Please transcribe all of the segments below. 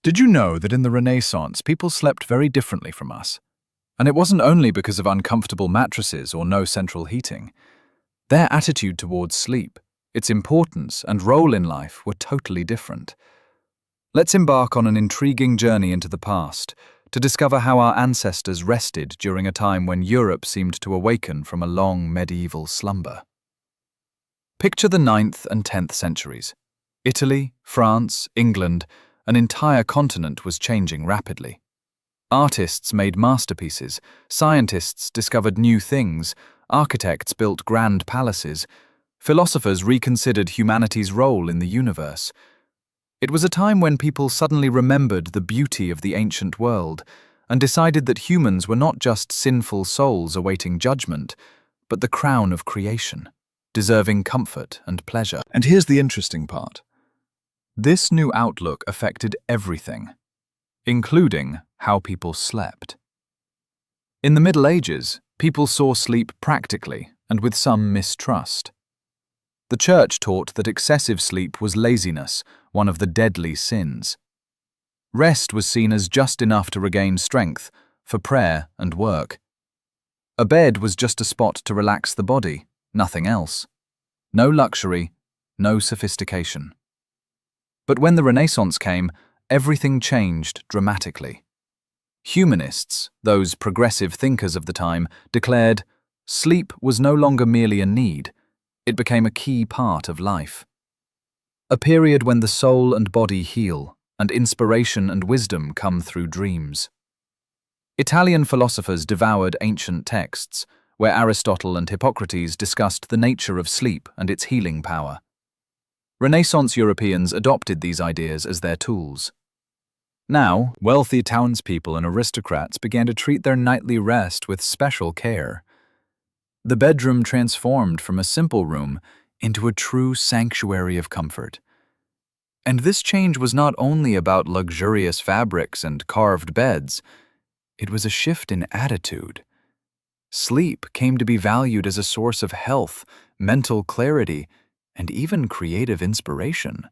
Did you know that in the Renaissance, people slept very differently from us? And it wasn't only because of uncomfortable mattresses or no central heating. Their attitude towards sleep, its importance and role in life were totally different. Let's embark on an intriguing journey into the past to discover how our ancestors rested during a time when Europe seemed to awaken from a long medieval slumber. Picture the 9th and 10th centuries. Italy, France, England, an entire continent was changing rapidly. Artists made masterpieces, scientists discovered new things, architects built grand palaces, philosophers reconsidered humanity's role in the universe. It was a time when people suddenly remembered the beauty of the ancient world and decided that humans were not just sinful souls awaiting judgment, but the crown of creation, deserving comfort and pleasure. And here's the interesting part. This new outlook affected everything, including how people slept. In the Middle Ages, people saw sleep practically and with some mistrust. The church taught that excessive sleep was laziness, one of the deadly sins. Rest was seen as just enough to regain strength for prayer and work. A bed was just a spot to relax the body, nothing else. No luxury, no sophistication. But when the Renaissance came, everything changed dramatically. Humanists, those progressive thinkers of the time, declared sleep was no longer merely a need, it became a key part of life. A period when the soul and body heal, and inspiration and wisdom come through dreams. Italian philosophers devoured ancient texts, where Aristotle and Hippocrates discussed the nature of sleep and its healing power. Renaissance Europeans adopted these ideas as their tools. Now, wealthy townspeople and aristocrats began to treat their nightly rest with special care. The bedroom transformed from a simple room into a true sanctuary of comfort. And this change was not only about luxurious fabrics and carved beds, it was a shift in attitude. Sleep came to be valued as a source of health, mental clarity, and even creative inspiration.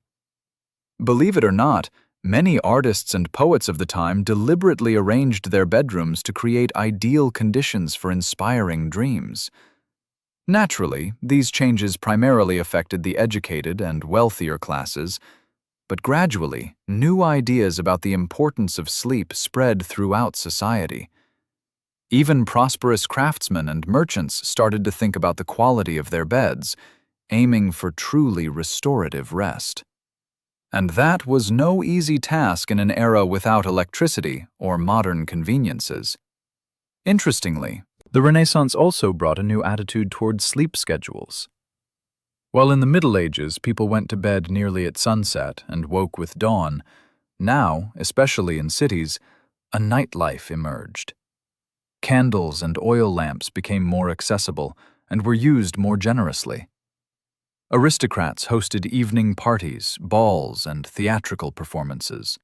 Believe it or not, many artists and poets of the time deliberately arranged their bedrooms to create ideal conditions for inspiring dreams. Naturally, these changes primarily affected the educated and wealthier classes, but gradually, new ideas about the importance of sleep spread throughout society. Even prosperous craftsmen and merchants started to think about the quality of their beds, aiming for truly restorative rest. And that was no easy task in an era without electricity or modern conveniences. Interestingly, the Renaissance also brought a new attitude towards sleep schedules. While in the Middle Ages people went to bed nearly at sunset and woke with dawn, now, especially in cities, a nightlife emerged. Candles and oil lamps became more accessible and were used more generously. Aristocrats hosted evening parties, balls, and theatrical performances.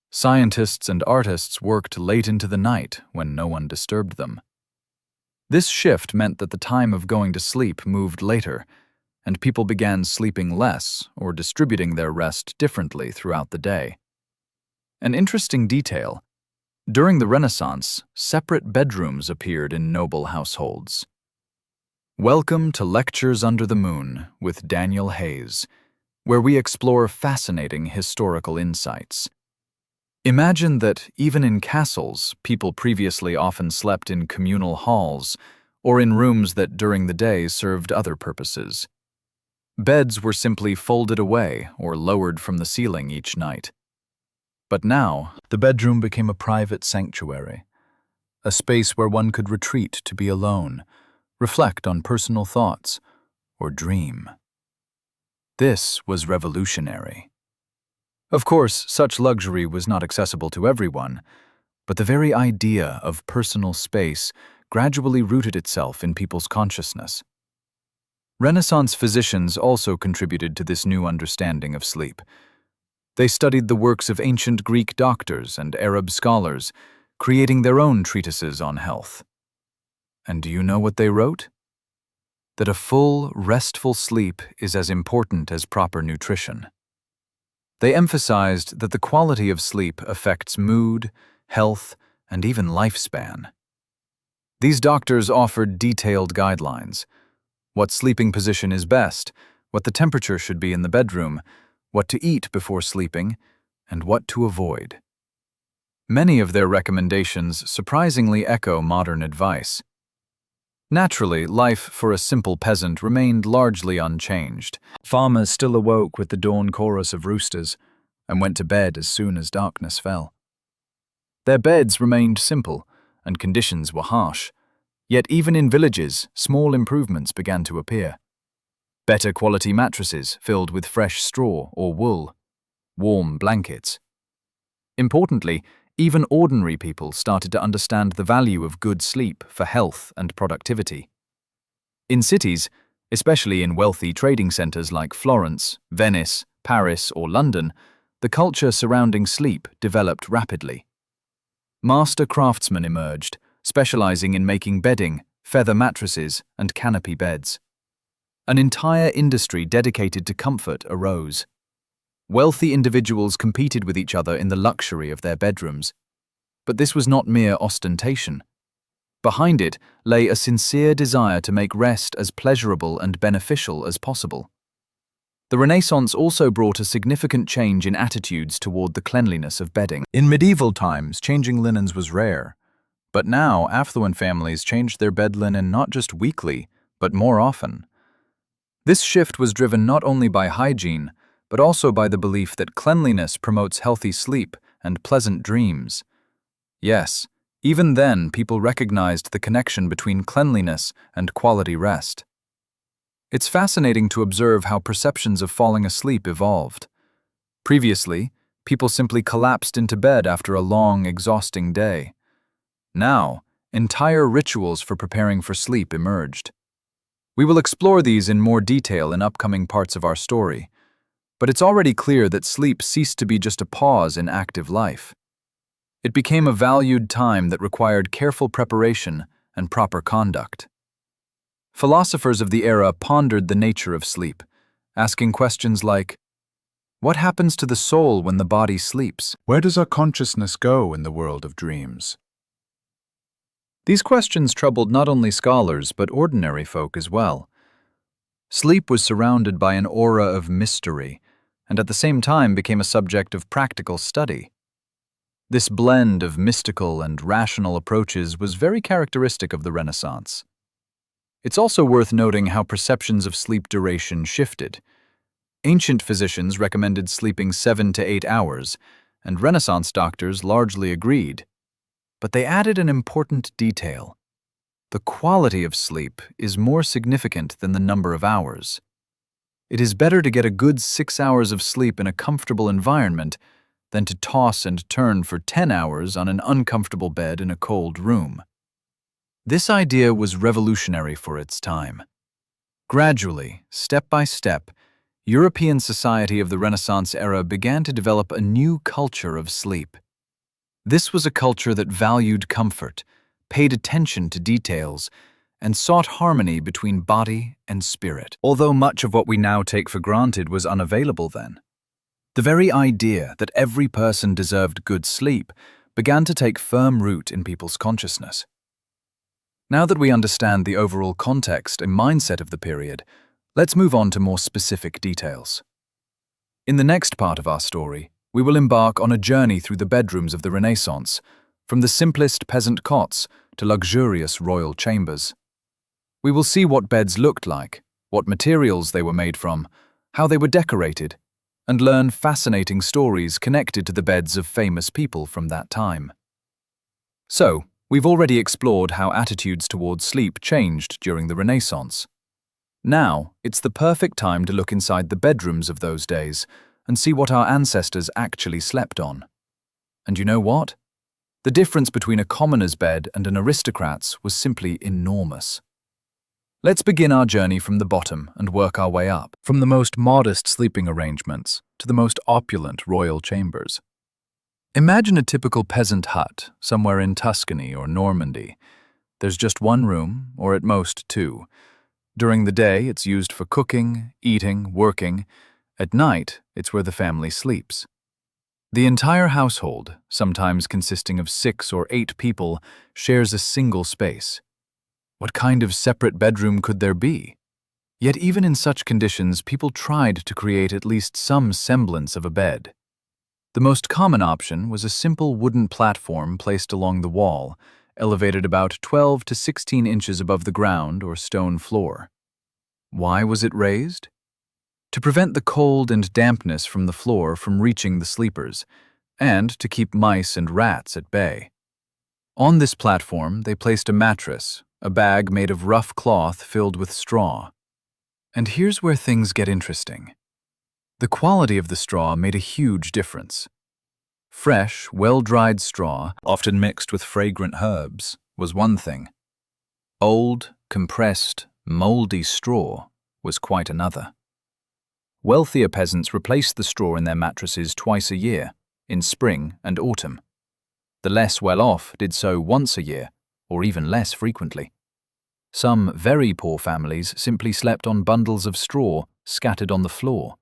Scientists and artists worked late into the night when no one disturbed them. This shift meant that the time of going to sleep moved later, and people began sleeping less or distributing their rest differently throughout the day. An interesting detail: during the Renaissance, separate bedrooms appeared in noble households. Welcome to Lectures Under the Moon with Daniel Hayes, where we explore fascinating historical insights. Imagine that even in castles, people previously often slept in communal halls or in rooms that during the day served other purposes. Beds were simply folded away or lowered from the ceiling each night. But now, the bedroom became a private sanctuary, a space where one could retreat to be alone, reflect on personal thoughts, or dream. This was revolutionary. Of course, such luxury was not accessible to everyone, but the very idea of personal space gradually rooted itself in people's consciousness. Renaissance physicians also contributed to this new understanding of sleep. They studied the works of ancient Greek doctors and Arab scholars, creating their own treatises on health. And do you know what they wrote? That a full, restful sleep is as important as proper nutrition. They emphasized that the quality of sleep affects mood, health, and even lifespan. These doctors offered detailed guidelines: what sleeping position is best, what the temperature should be in the bedroom, what to eat before sleeping, and what to avoid. Many of their recommendations surprisingly echo modern advice. Naturally, life for a simple peasant remained largely unchanged. Farmers still awoke with the dawn chorus of roosters and went to bed as soon as darkness fell. Their beds remained simple, and conditions were harsh. Yet even in villages, small improvements began to appear. Better quality mattresses filled with fresh straw or wool, warm blankets. Importantly, even ordinary people started to understand the value of good sleep for health and productivity. In cities, especially in wealthy trading centers like Florence, Venice, Paris, or London, the culture surrounding sleep developed rapidly. Master craftsmen emerged, specializing in making bedding, feather mattresses, and canopy beds. An entire industry dedicated to comfort arose. Wealthy individuals competed with each other in the luxury of their bedrooms. But this was not mere ostentation. Behind it lay a sincere desire to make rest as pleasurable and beneficial as possible. The Renaissance also brought a significant change in attitudes toward the cleanliness of bedding. In medieval times, changing linens was rare. But now, affluent families changed their bed linen not just weekly, but more often. This shift was driven not only by hygiene, but also by the belief that cleanliness promotes healthy sleep and pleasant dreams. Yes, even then people recognized the connection between cleanliness and quality rest. It's fascinating to observe how perceptions of falling asleep evolved. Previously, people simply collapsed into bed after a long, exhausting day. Now, entire rituals for preparing for sleep emerged. We will explore these in more detail in upcoming parts of our story, but it's already clear that sleep ceased to be just a pause in active life. It became a valued time that required careful preparation and proper conduct. Philosophers of the era pondered the nature of sleep, asking questions like, what happens to the soul when the body sleeps? Where does our consciousness go in the world of dreams? These questions troubled not only scholars but ordinary folk as well. Sleep was surrounded by an aura of mystery, and at the same time became a subject of practical study. This blend of mystical and rational approaches was very characteristic of the Renaissance. It's also worth noting how perceptions of sleep duration shifted. Ancient physicians recommended sleeping 7 to 8 hours, and Renaissance doctors largely agreed. But they added an important detail. The quality of sleep is more significant than the number of hours. It is better to get a good 6 hours of sleep in a comfortable environment than to toss and turn for 10 hours on an uncomfortable bed in a cold room. This idea was revolutionary for its time. Gradually, step by step, European society of the Renaissance era began to develop a new culture of sleep. This was a culture that valued comfort, paid attention to details, and sought harmony between body and spirit, although much of what we now take for granted was unavailable then. The very idea that every person deserved good sleep began to take firm root in people's consciousness. Now that we understand the overall context and mindset of the period, let's move on to more specific details. In the next part of our story, we will embark on a journey through the bedrooms of the Renaissance, from the simplest peasant cots to luxurious royal chambers. We will see what beds looked like, what materials they were made from, how they were decorated, and learn fascinating stories connected to the beds of famous people from that time. So, we've already explored how attitudes towards sleep changed during the Renaissance. Now, it's the perfect time to look inside the bedrooms of those days and see what our ancestors actually slept on. And you know what? The difference between a commoner's bed and an aristocrat's was simply enormous. Let's begin our journey from the bottom and work our way up, from the most modest sleeping arrangements to the most opulent royal chambers. Imagine a typical peasant hut somewhere in Tuscany or Normandy. There's just one room, or at most two. During the day, it's used for cooking, eating, working, At night, it's where the family sleeps. The entire household, sometimes consisting of 6 or 8 people, shares a single space. What kind of separate bedroom could there be? Yet even in such conditions, people tried to create at least some semblance of a bed. The most common option was a simple wooden platform placed along the wall, elevated about 12 to 16 inches above the ground or stone floor. Why was it raised? To prevent the cold and dampness from the floor from reaching the sleepers, and to keep mice and rats at bay. On this platform, they placed a mattress, a bag made of rough cloth filled with straw. And here's where things get interesting. The quality of the straw made a huge difference. Fresh, well-dried straw, often mixed with fragrant herbs, was one thing. Old, compressed, moldy straw was quite another. Wealthier peasants replaced the straw in their mattresses twice a year, in spring and autumn. The less well-off did so once a year, or even less frequently. Some very poor families simply slept on bundles of straw scattered on the floor.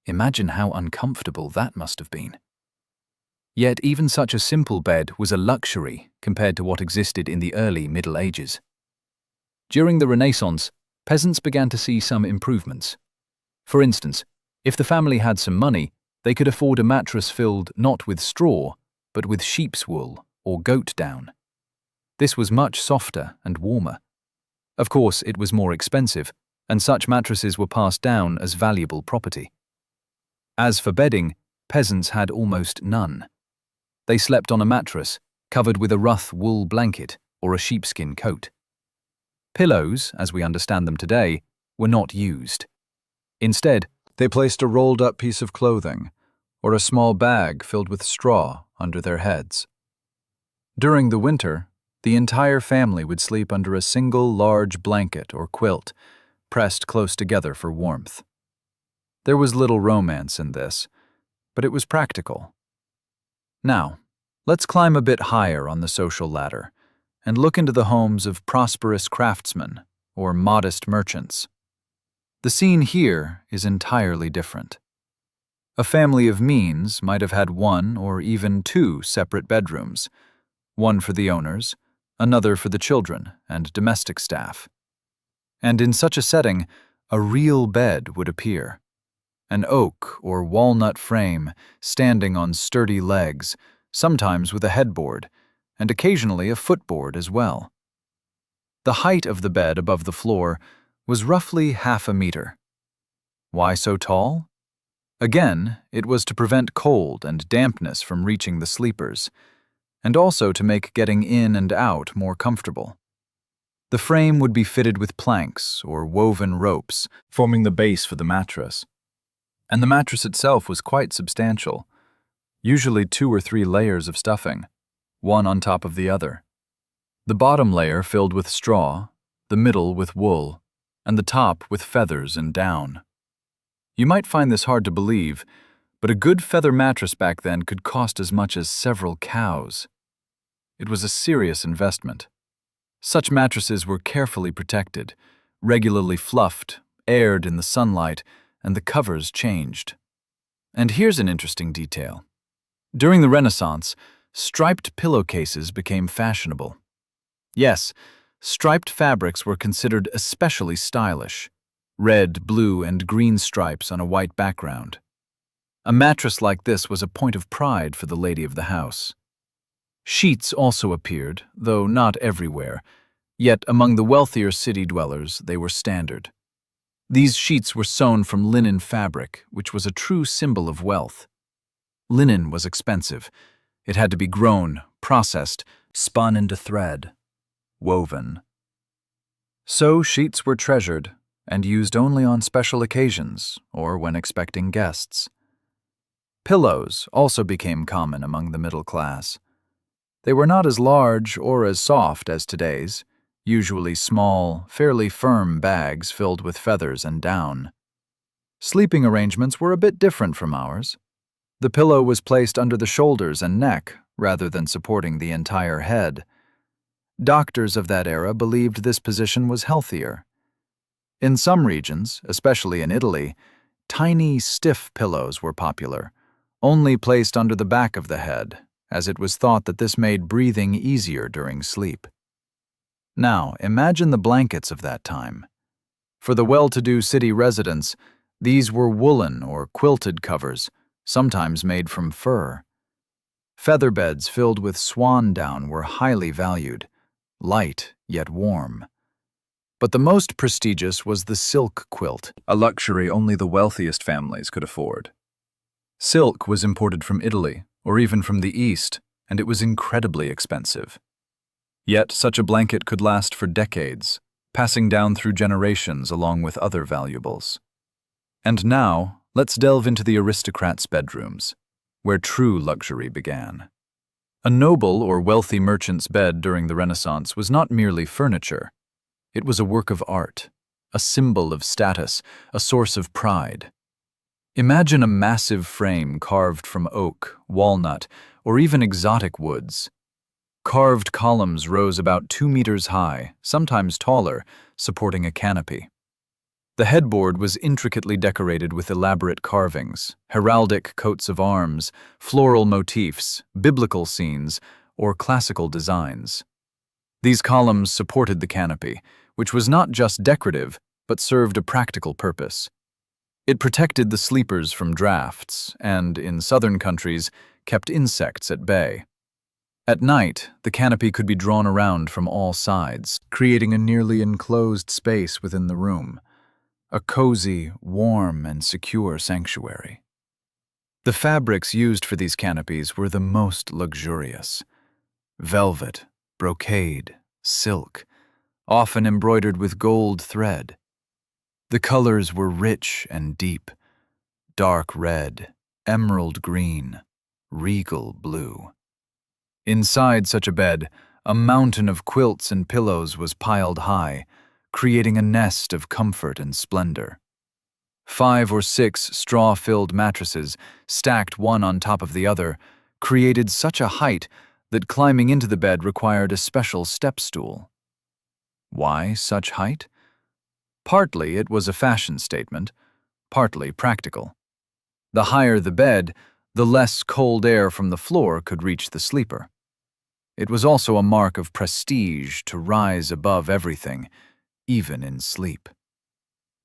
Imagine how uncomfortable that must have been. Yet even such a simple bed was a luxury compared to what existed in the early Middle Ages. During the Renaissance, peasants began to see some improvements. For instance, if the family had some money, they could afford a mattress filled not with straw, but with sheep's wool or goat down. This was much softer and warmer. Of course, it was more expensive, and such mattresses were passed down as valuable property. As for bedding, peasants had almost none. They slept on a mattress, covered with a rough wool blanket or a sheepskin coat. Pillows, as we understand them today, were not used. Instead, they placed a rolled-up piece of clothing or a small bag filled with straw under their heads. During the winter, the entire family would sleep under a single large blanket or quilt, pressed close together for warmth. There was little romance in this, but it was practical. Now, let's climb a bit higher on the social ladder and look into the homes of prosperous craftsmen or modest merchants. The scene here is entirely different. A family of means might have had 1 or even 2 separate bedrooms, one for the owners, another for the children and domestic staff. And in such a setting, a real bed would appear. An oak or walnut frame standing on sturdy legs, sometimes with a headboard, and occasionally a footboard as well. The height of the bed above the floor was roughly 1/2 meter. Why so tall? Again, it was to prevent cold and dampness from reaching the sleepers, and also to make getting in and out more comfortable. The frame would be fitted with planks or woven ropes, forming the base for the mattress. And the mattress itself was quite substantial, usually 2 or 3 layers of stuffing, one on top of the other. The bottom layer filled with straw, the middle with wool, and the top with feathers and down. You might find this hard to believe, but a good feather mattress back then could cost as much as several cows. It was a serious investment. Such mattresses were carefully protected, regularly fluffed, aired in the sunlight, and the covers changed. And here's an interesting detail. During the Renaissance, striped pillowcases became fashionable. Yes, striped fabrics were considered especially stylish. Red, blue, and green stripes on a white background. A mattress like this was a point of pride for the lady of the house. Sheets also appeared, though not everywhere, yet among the wealthier city dwellers they were standard. These sheets were sewn from linen fabric, which was a true symbol of wealth. Linen was expensive. It had to be grown, processed, spun into thread, woven. So sheets were treasured and used only on special occasions or when expecting guests. Pillows also became common among the middle class. They were not as large or as soft as today's, usually small, fairly firm bags filled with feathers and down. Sleeping arrangements were a bit different from ours. The pillow was placed under the shoulders and neck rather than supporting the entire head. Doctors of that era believed this position was healthier. In some regions, especially in Italy, Tiny, stiff pillows were popular, only placed under the back of the head, as it was thought that this made breathing easier during sleep. Now, imagine the blankets of that time. For the well-to-do city residents, these were woolen or quilted covers, sometimes made from fur. Feather beds filled with swan down were highly valued, light yet warm. But the most prestigious was the silk quilt, a luxury only the wealthiest families could afford. Silk was imported from Italy, or even from the East, and it was incredibly expensive. Yet such a blanket could last for decades, passing down through generations along with other valuables. And now, let's delve into the aristocrats' bedrooms, where true luxury began. A noble or wealthy merchant's bed during the Renaissance was not merely furniture. It was a work of art, a symbol of status, a source of pride. Imagine a massive frame carved from oak, walnut, or even exotic woods. Carved columns rose about 2 meters high, sometimes taller, supporting a canopy. The headboard was intricately decorated with elaborate carvings, heraldic coats of arms, floral motifs, biblical scenes, or classical designs. These columns supported the canopy, which was not just decorative, but served a practical purpose. It protected the sleepers from drafts and, in southern countries, kept insects at bay. At night, the canopy could be drawn around from all sides, creating a nearly enclosed space within the room, a cozy, warm, and secure sanctuary. The fabrics used for these canopies were the most luxurious: velvet, brocade, silk, often embroidered with gold thread. The colors were rich and deep: dark red, emerald green, regal blue. Inside such a bed, a mountain of quilts and pillows was piled high, creating a nest of comfort and splendor. 5 or 6 straw-filled mattresses, stacked one on top of the other, created such a height that climbing into the bed required a special step stool. Why such height? Partly it was a fashion statement, partly practical. The higher the bed, the less cold air from the floor could reach the sleeper. It was also a mark of prestige to rise above everything, even in sleep.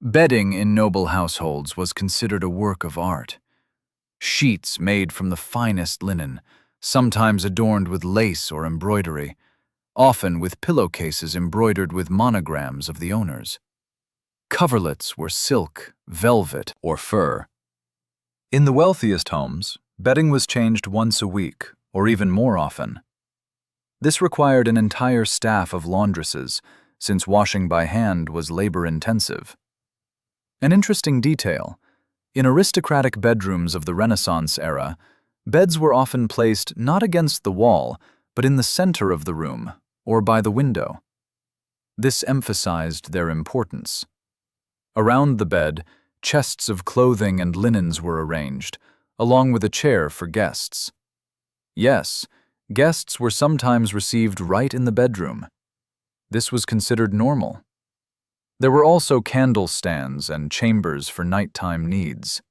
Bedding in noble households was considered a work of art. Sheets made from the finest linen, sometimes adorned with lace or embroidery, often with pillowcases embroidered with monograms of the owners. Coverlets were silk, velvet, or fur. In the wealthiest homes, bedding was changed once a week, or even more often. This required an entire staff of laundresses, since washing by hand was labor-intensive. An interesting detail: in aristocratic bedrooms of the Renaissance era, beds were often placed not against the wall, but in the center of the room, or by the window. This emphasized their importance. Around the bed, chests of clothing and linens were arranged, along with a chair for guests. Yes, guests were sometimes received right in the bedroom. This was considered normal. There were also candle stands and chambers for nighttime needs.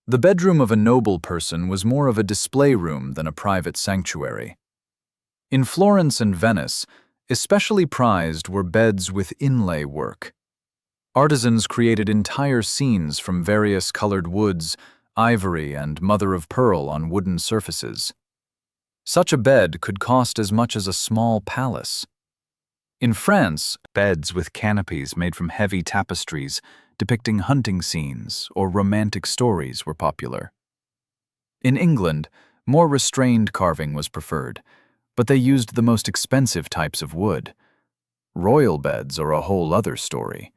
The bedroom of a noble person was more of a display room than a private sanctuary. In Florence and Venice, especially prized were beds with inlay work. Artisans created entire scenes from various colored woods, ivory, and mother-of-pearl on wooden surfaces. Such a bed could cost as much as a small palace. In France, beds with canopies made from heavy tapestries depicting hunting scenes or romantic stories were popular. In England, more restrained carving was preferred, but they used the most expensive types of wood. Royal beds are a whole other story.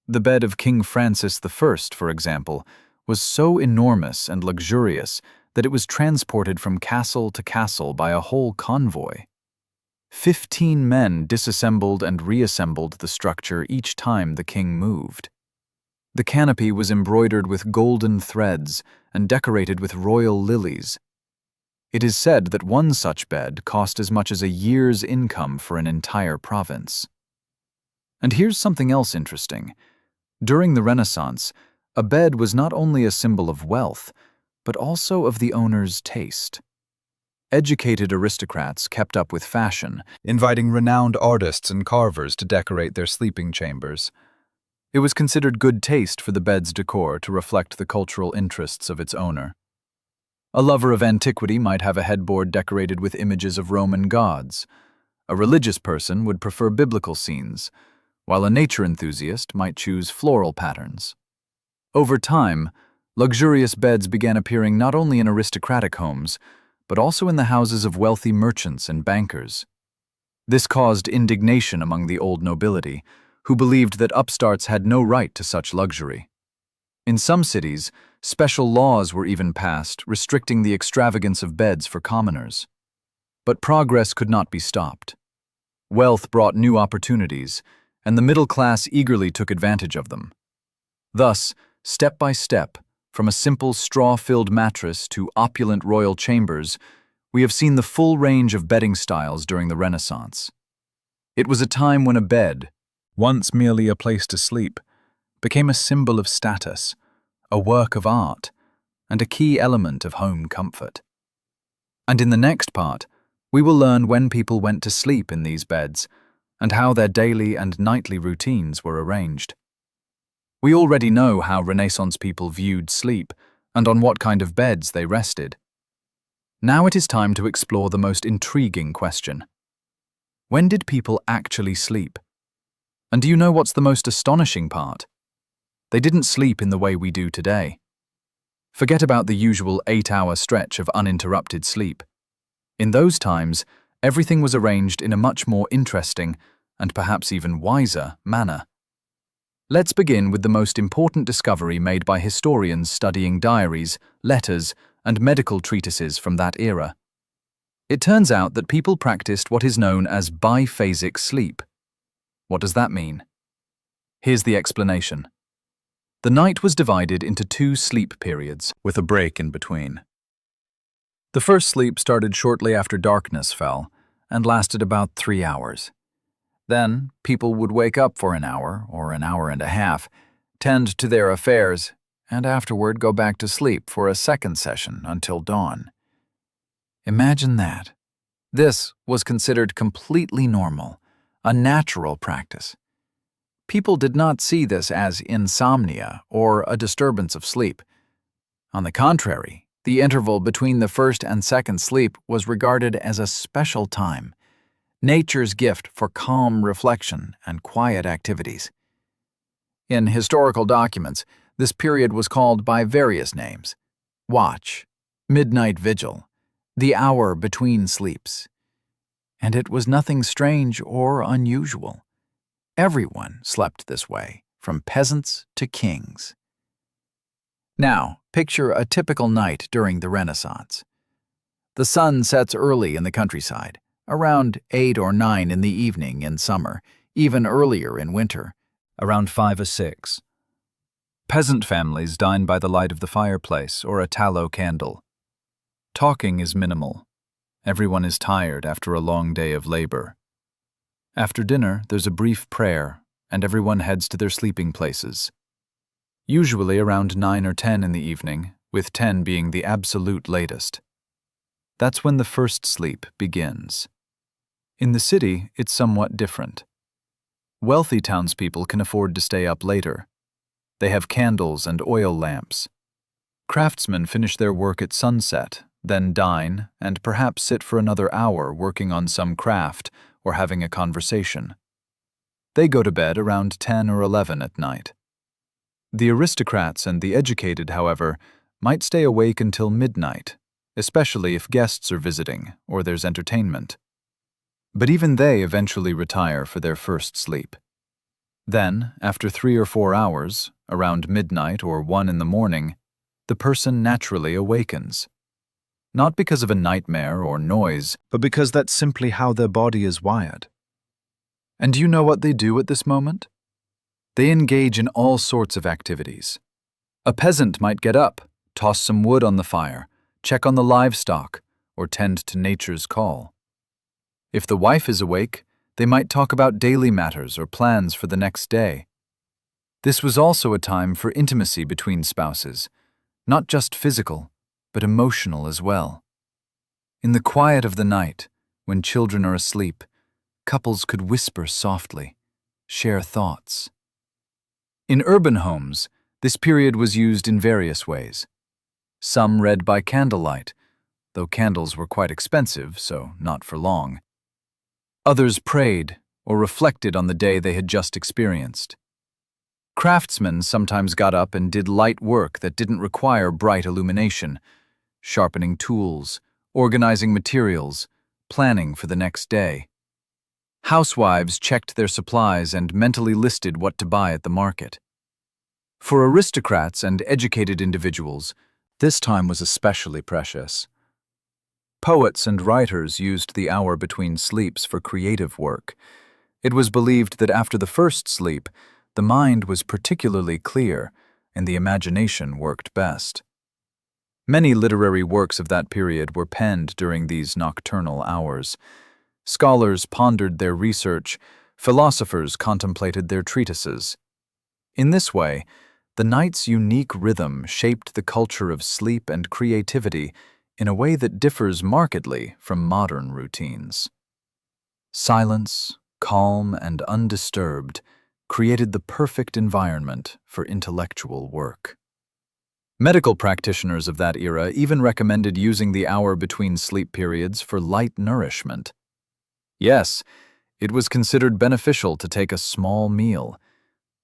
The bed of King Francis I, for example, was so enormous and luxurious that it was transported from castle to castle by a whole convoy. 15 men disassembled and reassembled the structure each time the king moved. The canopy was embroidered with golden threads and decorated with royal lilies. It is said that one such bed cost as much as a year's income for an entire province. And here's something else interesting. During the Renaissance, A bed was not only a symbol of wealth, but also of the owner's taste. Educated aristocrats kept up with fashion, inviting renowned artists and carvers to decorate their sleeping chambers. It was considered good taste for the bed's decor to reflect the cultural interests of its owner. A lover of antiquity might have a headboard decorated with images of Roman gods. A religious person would prefer biblical scenes, while a nature enthusiast might choose floral patterns. Over time, luxurious beds began appearing not only in aristocratic homes, but also in the houses of wealthy merchants and bankers. This caused indignation among the old nobility, who believed that upstarts had no right to such luxury. In some cities, special laws were even passed restricting the extravagance of beds for commoners. But progress could not be stopped. Wealth brought new opportunities, and the middle class eagerly took advantage of them. Thus, step by step, from a simple straw-filled mattress to opulent royal chambers, we have seen the full range of bedding styles during the Renaissance. It was a time when a bed, once merely a place to sleep, became a symbol of status, a work of art, and a key element of home comfort. And in the next part, we will learn when people went to sleep in these beds and how their daily and nightly routines were arranged. We already know how Renaissance people viewed sleep and on what kind of beds they rested. Now it is time to explore the most intriguing question. When did people actually sleep? And do you know what's the most astonishing part? They didn't sleep in the way we do today. Forget about the usual 8-hour stretch of uninterrupted sleep. In those times, everything was arranged in a much more interesting and perhaps even wiser manner. Let's begin with the most important discovery made by historians studying diaries, letters, and medical treatises from that era. It turns out that people practiced what is known as biphasic sleep. What does that mean? Here's the explanation. The night was divided into 2 sleep periods, with a break in between. The first sleep started shortly after darkness fell and lasted about 3 hours. Then, people would wake up for an hour or an hour and a half, tend to their affairs, and afterward go back to sleep for a second session until dawn. Imagine that. This was considered completely normal, a natural practice. People did not see this as insomnia or a disturbance of sleep. On the contrary, the interval between the first and second sleep was regarded as a special time, nature's gift for calm reflection and quiet activities. In historical documents, this period was called by various names: watch, midnight vigil, the hour between sleeps. And it was nothing strange or unusual. Everyone slept this way, from peasants to kings. Now, picture a typical night during the Renaissance. The sun sets early in the countryside, around 8 or 9 in the evening in summer, even earlier in winter, around 5 or 6. Peasant families dine by the light of the fireplace or a tallow candle. Talking is minimal. Everyone is tired after a long day of labor. After dinner, there's a brief prayer, and everyone heads to their sleeping places. Usually around 9 or 10 in the evening, with 10 being the absolute latest. That's when the first sleep begins. In the city, it's somewhat different. Wealthy townspeople can afford to stay up later. They have candles and oil lamps. Craftsmen finish their work at sunset, then dine, and perhaps sit for another hour working on some craft or having a conversation. They go to bed around 10 or 11 at night. The aristocrats and the educated, however, might stay awake until midnight, especially if guests are visiting or there's entertainment. But even they eventually retire for their first sleep. Then, after 3 or 4 hours, around midnight or 1 in the morning, the person naturally awakens. Not because of a nightmare or noise, but because that's simply how their body is wired. And do you know what they do at this moment? They engage in all sorts of activities. A peasant might get up, toss some wood on the fire, check on the livestock, or tend to nature's call. If the wife is awake, they might talk about daily matters or plans for the next day. This was also a time for intimacy between spouses, not just physical, but emotional as well. In the quiet of the night, when children are asleep, couples could whisper softly, share thoughts. In urban homes, this period was used in various ways. Some read by candlelight, though candles were quite expensive, so not for long. Others prayed or reflected on the day they had just experienced. Craftsmen sometimes got up and did light work that didn't require bright illumination, sharpening tools, organizing materials, planning for the next day. Housewives checked their supplies and mentally listed what to buy at the market. For aristocrats and educated individuals, this time was especially precious. Poets and writers used the hour between sleeps for creative work. It was believed that after the first sleep, the mind was particularly clear and the imagination worked best. Many literary works of that period were penned during these nocturnal hours. Scholars pondered their research, philosophers contemplated their treatises. In this way, the night's unique rhythm shaped the culture of sleep and creativity in a way that differs markedly from modern routines. Silence, calm and undisturbed, created the perfect environment for intellectual work. Medical practitioners of that era even recommended using the hour between sleep periods for light nourishment. Yes, it was considered beneficial to take a small meal.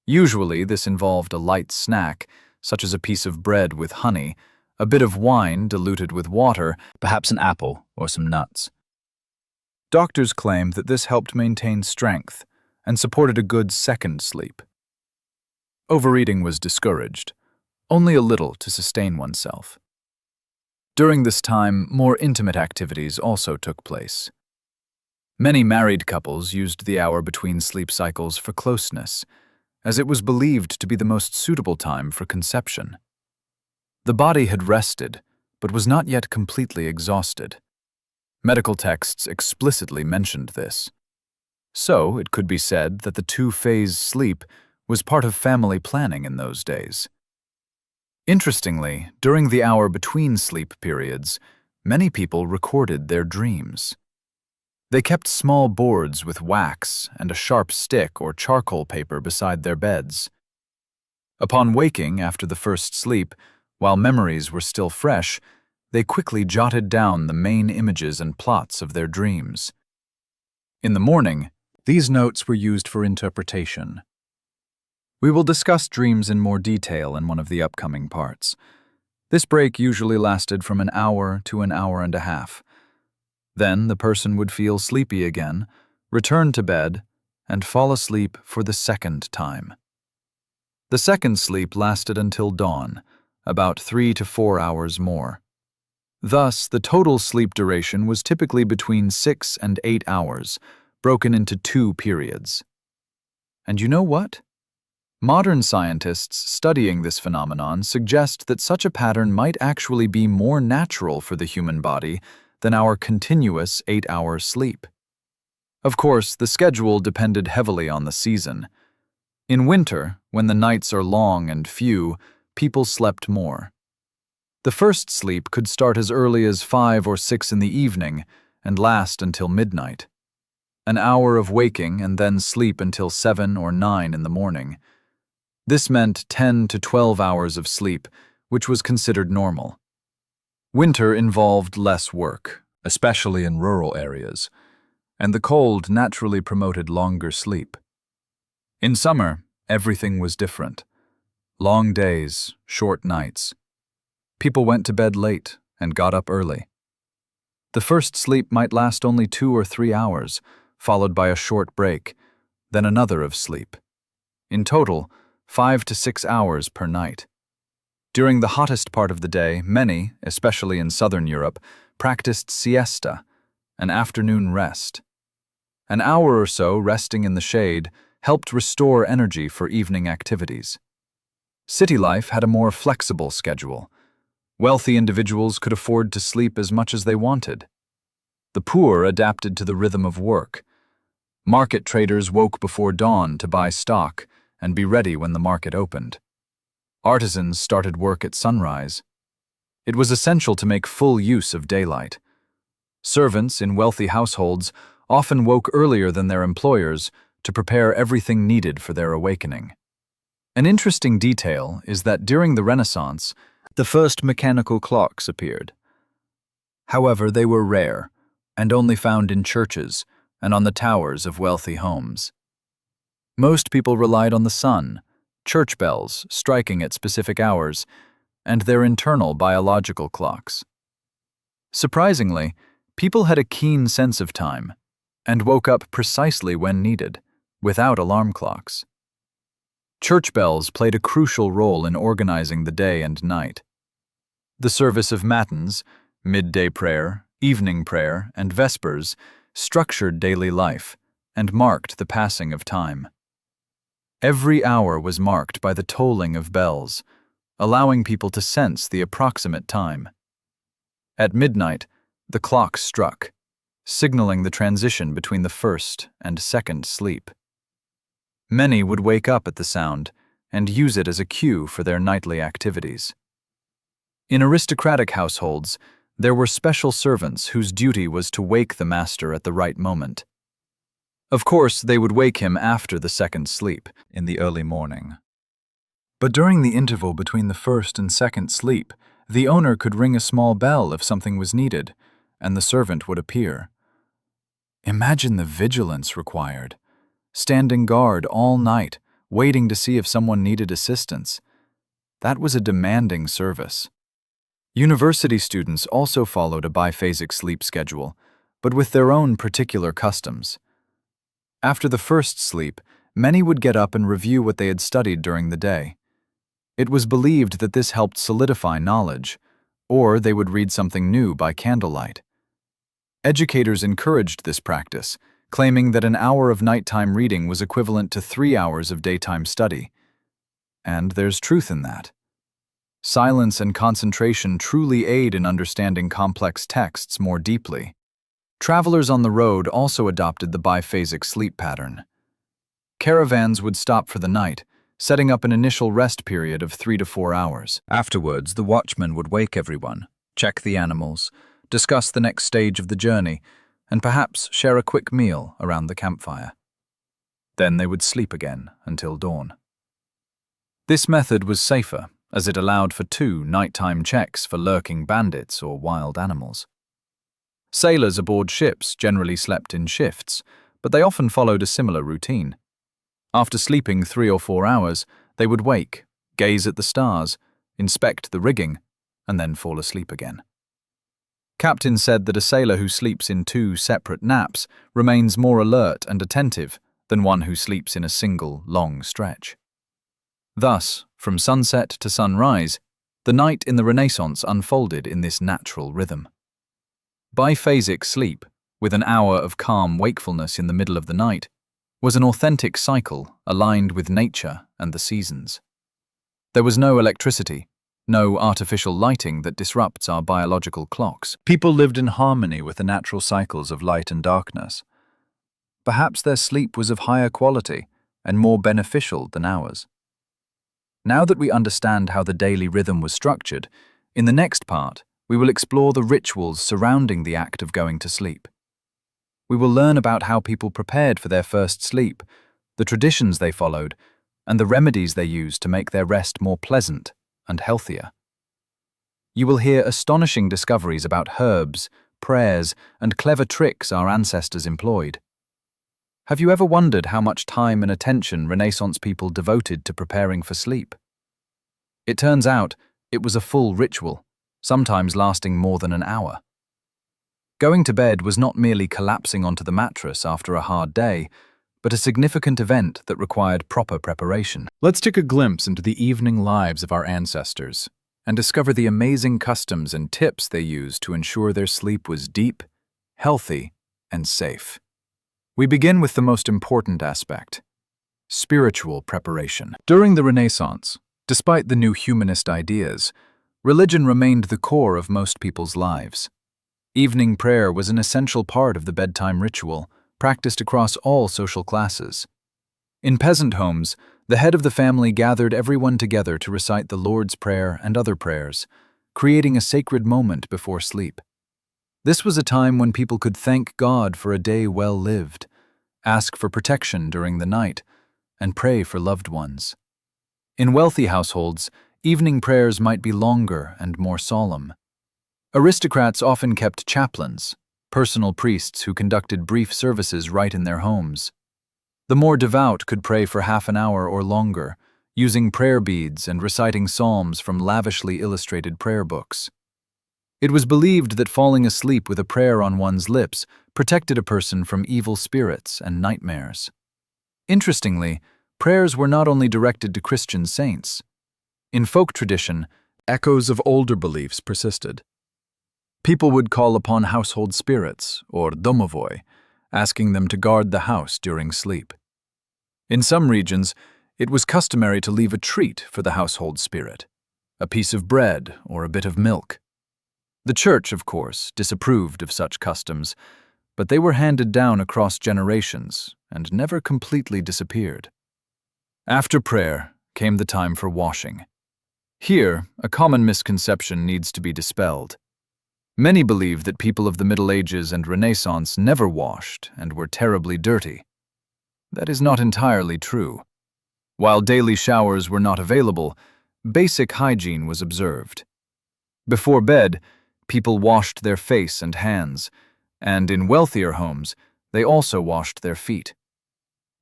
Usually, this involved a light snack, such as a piece of bread with honey, a bit of wine diluted with water, perhaps an apple or some nuts. Doctors claimed that this helped maintain strength and supported a good second sleep. Overeating was discouraged, only a little to sustain oneself. During this time, more intimate activities also took place. Many married couples used the hour between sleep cycles for closeness, as it was believed to be the most suitable time for conception. The body had rested, but was not yet completely exhausted. Medical texts explicitly mentioned this. So, it could be said that the two-phase sleep was part of family planning in those days. Interestingly, during the hour between sleep periods, many people recorded their dreams. They kept small boards with wax and a sharp stick or charcoal paper beside their beds. Upon waking after the first sleep, while memories were still fresh, they quickly jotted down the main images and plots of their dreams. In the morning, these notes were used for interpretation. We will discuss dreams in more detail in one of the upcoming parts. This break usually lasted from an hour to an hour and a half. Then the person would feel sleepy again, return to bed, and fall asleep for the second time. The second sleep lasted until dawn, about 3 to 4 hours more. Thus, the total sleep duration was typically between 6 and 8 hours, broken into 2 periods. And you know what? Modern scientists studying this phenomenon suggest that such a pattern might actually be more natural for the human body than our continuous 8-hour sleep. Of course, the schedule depended heavily on the season. In winter, when the nights are long and few, people slept more. The first sleep could start as early as 5 or 6 in the evening and last until midnight. An hour of waking and then sleep until 7 or 9 in the morning. This meant 10 to 12 hours of sleep, which was considered normal. Winter involved less work, especially in rural areas, and the cold naturally promoted longer sleep. In summer, everything was different. Long days, short nights. People went to bed late and got up early. The first sleep might last only 2 or 3 hours, followed by a short break, then another of sleep. In total, 5 to 6 hours per night. During the hottest part of the day, many, especially in southern Europe, practiced siesta, an afternoon rest. An hour or so resting in the shade helped restore energy for evening activities. City life had a more flexible schedule. Wealthy individuals could afford to sleep as much as they wanted. The poor adapted to the rhythm of work. Market traders woke before dawn to buy stock and be ready when the market opened. Artisans started work at sunrise. It was essential to make full use of daylight. Servants in wealthy households often woke earlier than their employers to prepare everything needed for their awakening. An interesting detail is that during the Renaissance, the first mechanical clocks appeared. However, they were rare and only found in churches and on the towers of wealthy homes. Most people relied on the sun, church bells striking at specific hours, and their internal biological clocks. Surprisingly, people had a keen sense of time and woke up precisely when needed, without alarm clocks. Church bells played a crucial role in organizing the day and night. The service of matins, midday prayer, evening prayer, and vespers structured daily life and marked the passing of time. Every hour was marked by the tolling of bells, allowing people to sense the approximate time. At midnight, the clock struck, signaling the transition between the first and second sleep. Many would wake up at the sound and use it as a cue for their nightly activities. In aristocratic households, there were special servants whose duty was to wake the master at the right moment. Of course, they would wake him after the second sleep, in the early morning. But during the interval between the first and second sleep, the owner could ring a small bell if something was needed, and the servant would appear. Imagine the vigilance required. Standing guard all night, waiting to see if someone needed assistance. That was a demanding service. University students also followed a biphasic sleep schedule, but with their own particular customs. After the first sleep, many would get up and review what they had studied during the day. It was believed that this helped solidify knowledge, or they would read something new by candlelight. Educators encouraged this practice, claiming that an hour of nighttime reading was equivalent to 3 hours of daytime study. And there's truth in that. Silence and concentration truly aid in understanding complex texts more deeply. Travelers on the road also adopted the biphasic sleep pattern. Caravans would stop for the night, setting up an initial rest period of 3 to 4 hours. Afterwards, the watchman would wake everyone, check the animals, discuss the next stage of the journey, and perhaps share a quick meal around the campfire. Then they would sleep again until dawn. This method was safer, as it allowed for 2 nighttime checks for lurking bandits or wild animals. Sailors aboard ships generally slept in shifts, but they often followed a similar routine. After sleeping 3 or 4 hours, they would wake, gaze at the stars, inspect the rigging, and then fall asleep again. Captain said that a sailor who sleeps in 2 separate naps remains more alert and attentive than one who sleeps in a single, long stretch. Thus, from sunset to sunrise, the night in the Renaissance unfolded in this natural rhythm. Biphasic sleep, with an hour of calm wakefulness in the middle of the night, was an authentic cycle aligned with nature and the seasons. There was no electricity, no artificial lighting that disrupts our biological clocks. People lived in harmony with the natural cycles of light and darkness. Perhaps their sleep was of higher quality and more beneficial than ours. Now that we understand how the daily rhythm was structured, in the next part, we will explore the rituals surrounding the act of going to sleep. We will learn about how people prepared for their first sleep, the traditions they followed, and the remedies they used to make their rest more pleasant and healthier. You will hear astonishing discoveries about herbs, prayers, and clever tricks our ancestors employed. Have you ever wondered how much time and attention Renaissance people devoted to preparing for sleep? It turns out it was a full ritual, sometimes lasting more than an hour. Going to bed was not merely collapsing onto the mattress after a hard day, but a significant event that required proper preparation. Let's take a glimpse into the evening lives of our ancestors and discover the amazing customs and tips they used to ensure their sleep was deep, healthy, and safe. We begin with the most important aspect: spiritual preparation. During the Renaissance, despite the new humanist ideas, religion remained the core of most people's lives. Evening prayer was an essential part of the bedtime ritual, practiced across all social classes. In peasant homes, The head of the family gathered everyone together to recite the Lord's Prayer and other prayers, creating a sacred moment before sleep. This was a time when people could thank God for a day well lived, ask for protection during the night, and pray for loved ones. In wealthy households, evening prayers might be longer and more solemn. Aristocrats often kept chaplains, personal priests who conducted brief services right in their homes. The more devout could pray for half an hour or longer, using prayer beads and reciting psalms from lavishly illustrated prayer books. It was believed that falling asleep with a prayer on one's lips protected a person from evil spirits and nightmares. Interestingly, prayers were not only directed to Christian saints. In folk tradition, echoes of older beliefs persisted. People would call upon household spirits, or domovoi, asking them to guard the house during sleep. In some regions, it was customary to leave a treat for the household spirit, a piece of bread or a bit of milk. The church, of course, disapproved of such customs, but they were handed down across generations and never completely disappeared. After prayer came the time for washing. Here, a common misconception needs to be dispelled. Many believe that people of the Middle Ages and Renaissance never washed and were terribly dirty. That is not entirely true. While daily showers were not available, basic hygiene was observed. Before bed, people washed their face and hands, and in wealthier homes, they also washed their feet.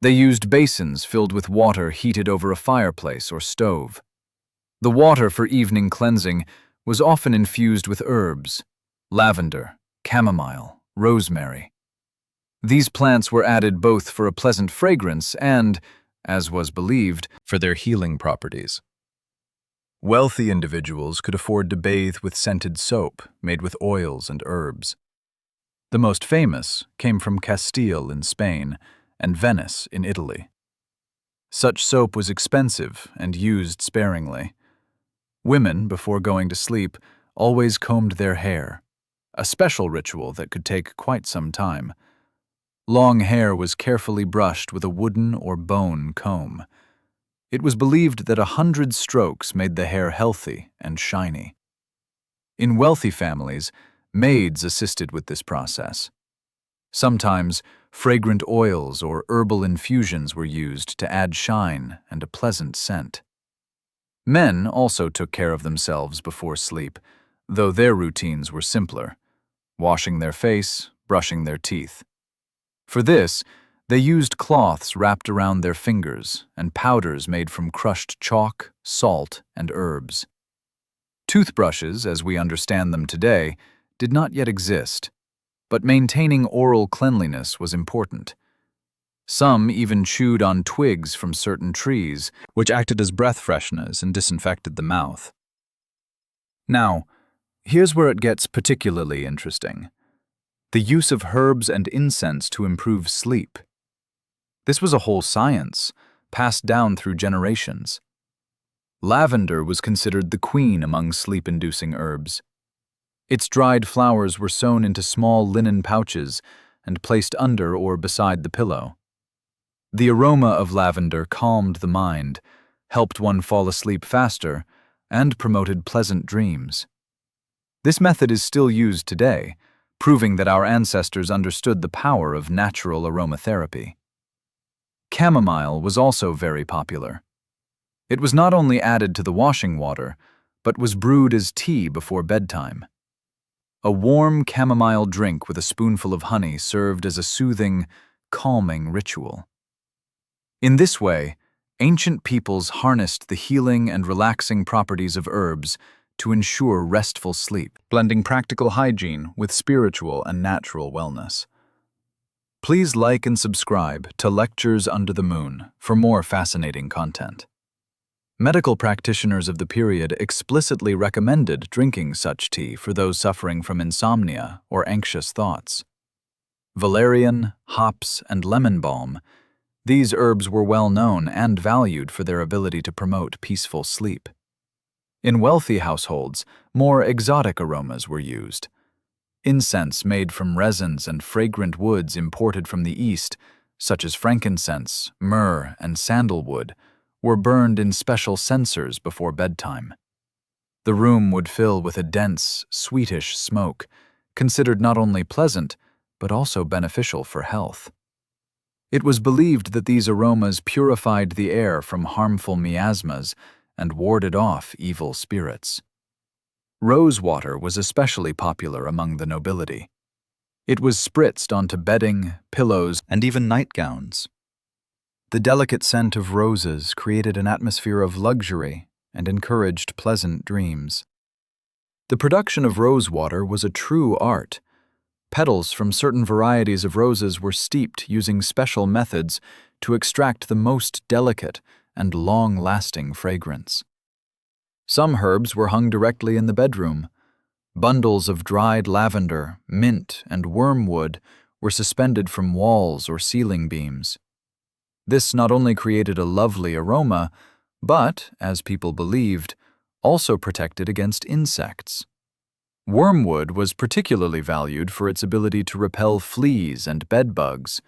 They used basins filled with water heated over a fireplace or stove. The water for evening cleansing was often infused with herbs: lavender, chamomile, rosemary. These plants were added both for a pleasant fragrance and, as was believed, for their healing properties. Wealthy individuals could afford to bathe with scented soap made with oils and herbs. The most famous came from Castile in Spain and Venice in Italy. Such soap was expensive and used sparingly. Women, before going to sleep, always combed their hair, a special ritual that could take quite some time. Long hair was carefully brushed with a wooden or bone comb. It was believed that 100 strokes made the hair healthy and shiny. In wealthy families, maids assisted with this process. Sometimes, fragrant oils or herbal infusions were used to add shine and a pleasant scent. Men also took care of themselves before sleep, though their routines were simpler: washing their face, brushing their teeth. For this, they used cloths wrapped around their fingers and powders made from crushed chalk, salt, and herbs. Toothbrushes, as we understand them today, did not yet exist, but maintaining oral cleanliness was important. Some even chewed on twigs from certain trees, which acted as breath fresheners and disinfected the mouth. Now, here's where it gets particularly interesting: the use of herbs and incense to improve sleep. This was a whole science, passed down through generations. Lavender was considered the queen among sleep-inducing herbs. Its dried flowers were sewn into small linen pouches and placed under or beside the pillow. The aroma of lavender calmed the mind, helped one fall asleep faster, and promoted pleasant dreams. This method is still used today, proving that our ancestors understood the power of natural aromatherapy. Chamomile was also very popular. It was not only added to the washing water, but was brewed as tea before bedtime. A warm chamomile drink with a spoonful of honey served as a soothing, calming ritual. In this way, ancient peoples harnessed the healing and relaxing properties of herbs to ensure restful sleep, blending practical hygiene with spiritual and natural wellness. Please like and subscribe to Lectures Under the Moon for more fascinating content. Medical practitioners of the period explicitly recommended drinking such tea for those suffering from insomnia or anxious thoughts. Valerian, hops, and lemon balm, these herbs were well known and valued for their ability to promote peaceful sleep. In wealthy households, more exotic aromas were used. Incense made from resins and fragrant woods imported from the East, such as frankincense, myrrh, and sandalwood, were burned in special censers before bedtime. The room would fill with a dense, sweetish smoke, considered not only pleasant, but also beneficial for health. It was believed that these aromas purified the air from harmful miasmas and warded off evil spirits. Rose water was especially popular among the nobility. It was spritzed onto bedding, pillows, and even nightgowns. The delicate scent of roses created an atmosphere of luxury and encouraged pleasant dreams. The production of rose water was a true art. Petals from certain varieties of roses were steeped using special methods to extract the most delicate and long-lasting fragrance. Some herbs were hung directly in the bedroom. Bundles of dried lavender, mint, and wormwood were suspended from walls or ceiling beams. This not only created a lovely aroma, but, as people believed, also protected against insects. Wormwood was particularly valued for its ability to repel fleas and bedbugs,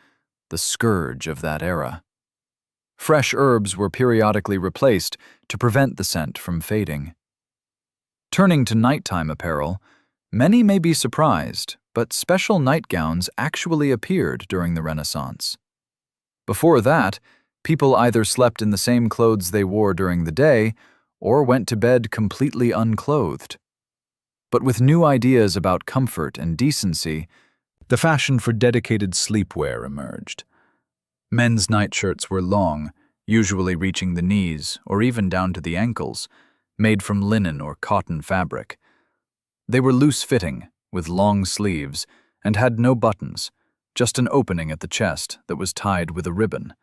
the scourge of that era. Fresh herbs were periodically replaced to prevent the scent from fading. Turning to nighttime apparel, many may be surprised, but special nightgowns actually appeared during the Renaissance. Before that, people either slept in the same clothes they wore during the day or went to bed completely unclothed. But with new ideas about comfort and decency, the fashion for dedicated sleepwear emerged. Men's nightshirts were long, usually reaching the knees or even down to the ankles, made from linen or cotton fabric. They were loose-fitting, with long sleeves, and had no buttons, just an opening at the chest that was tied with a ribbon.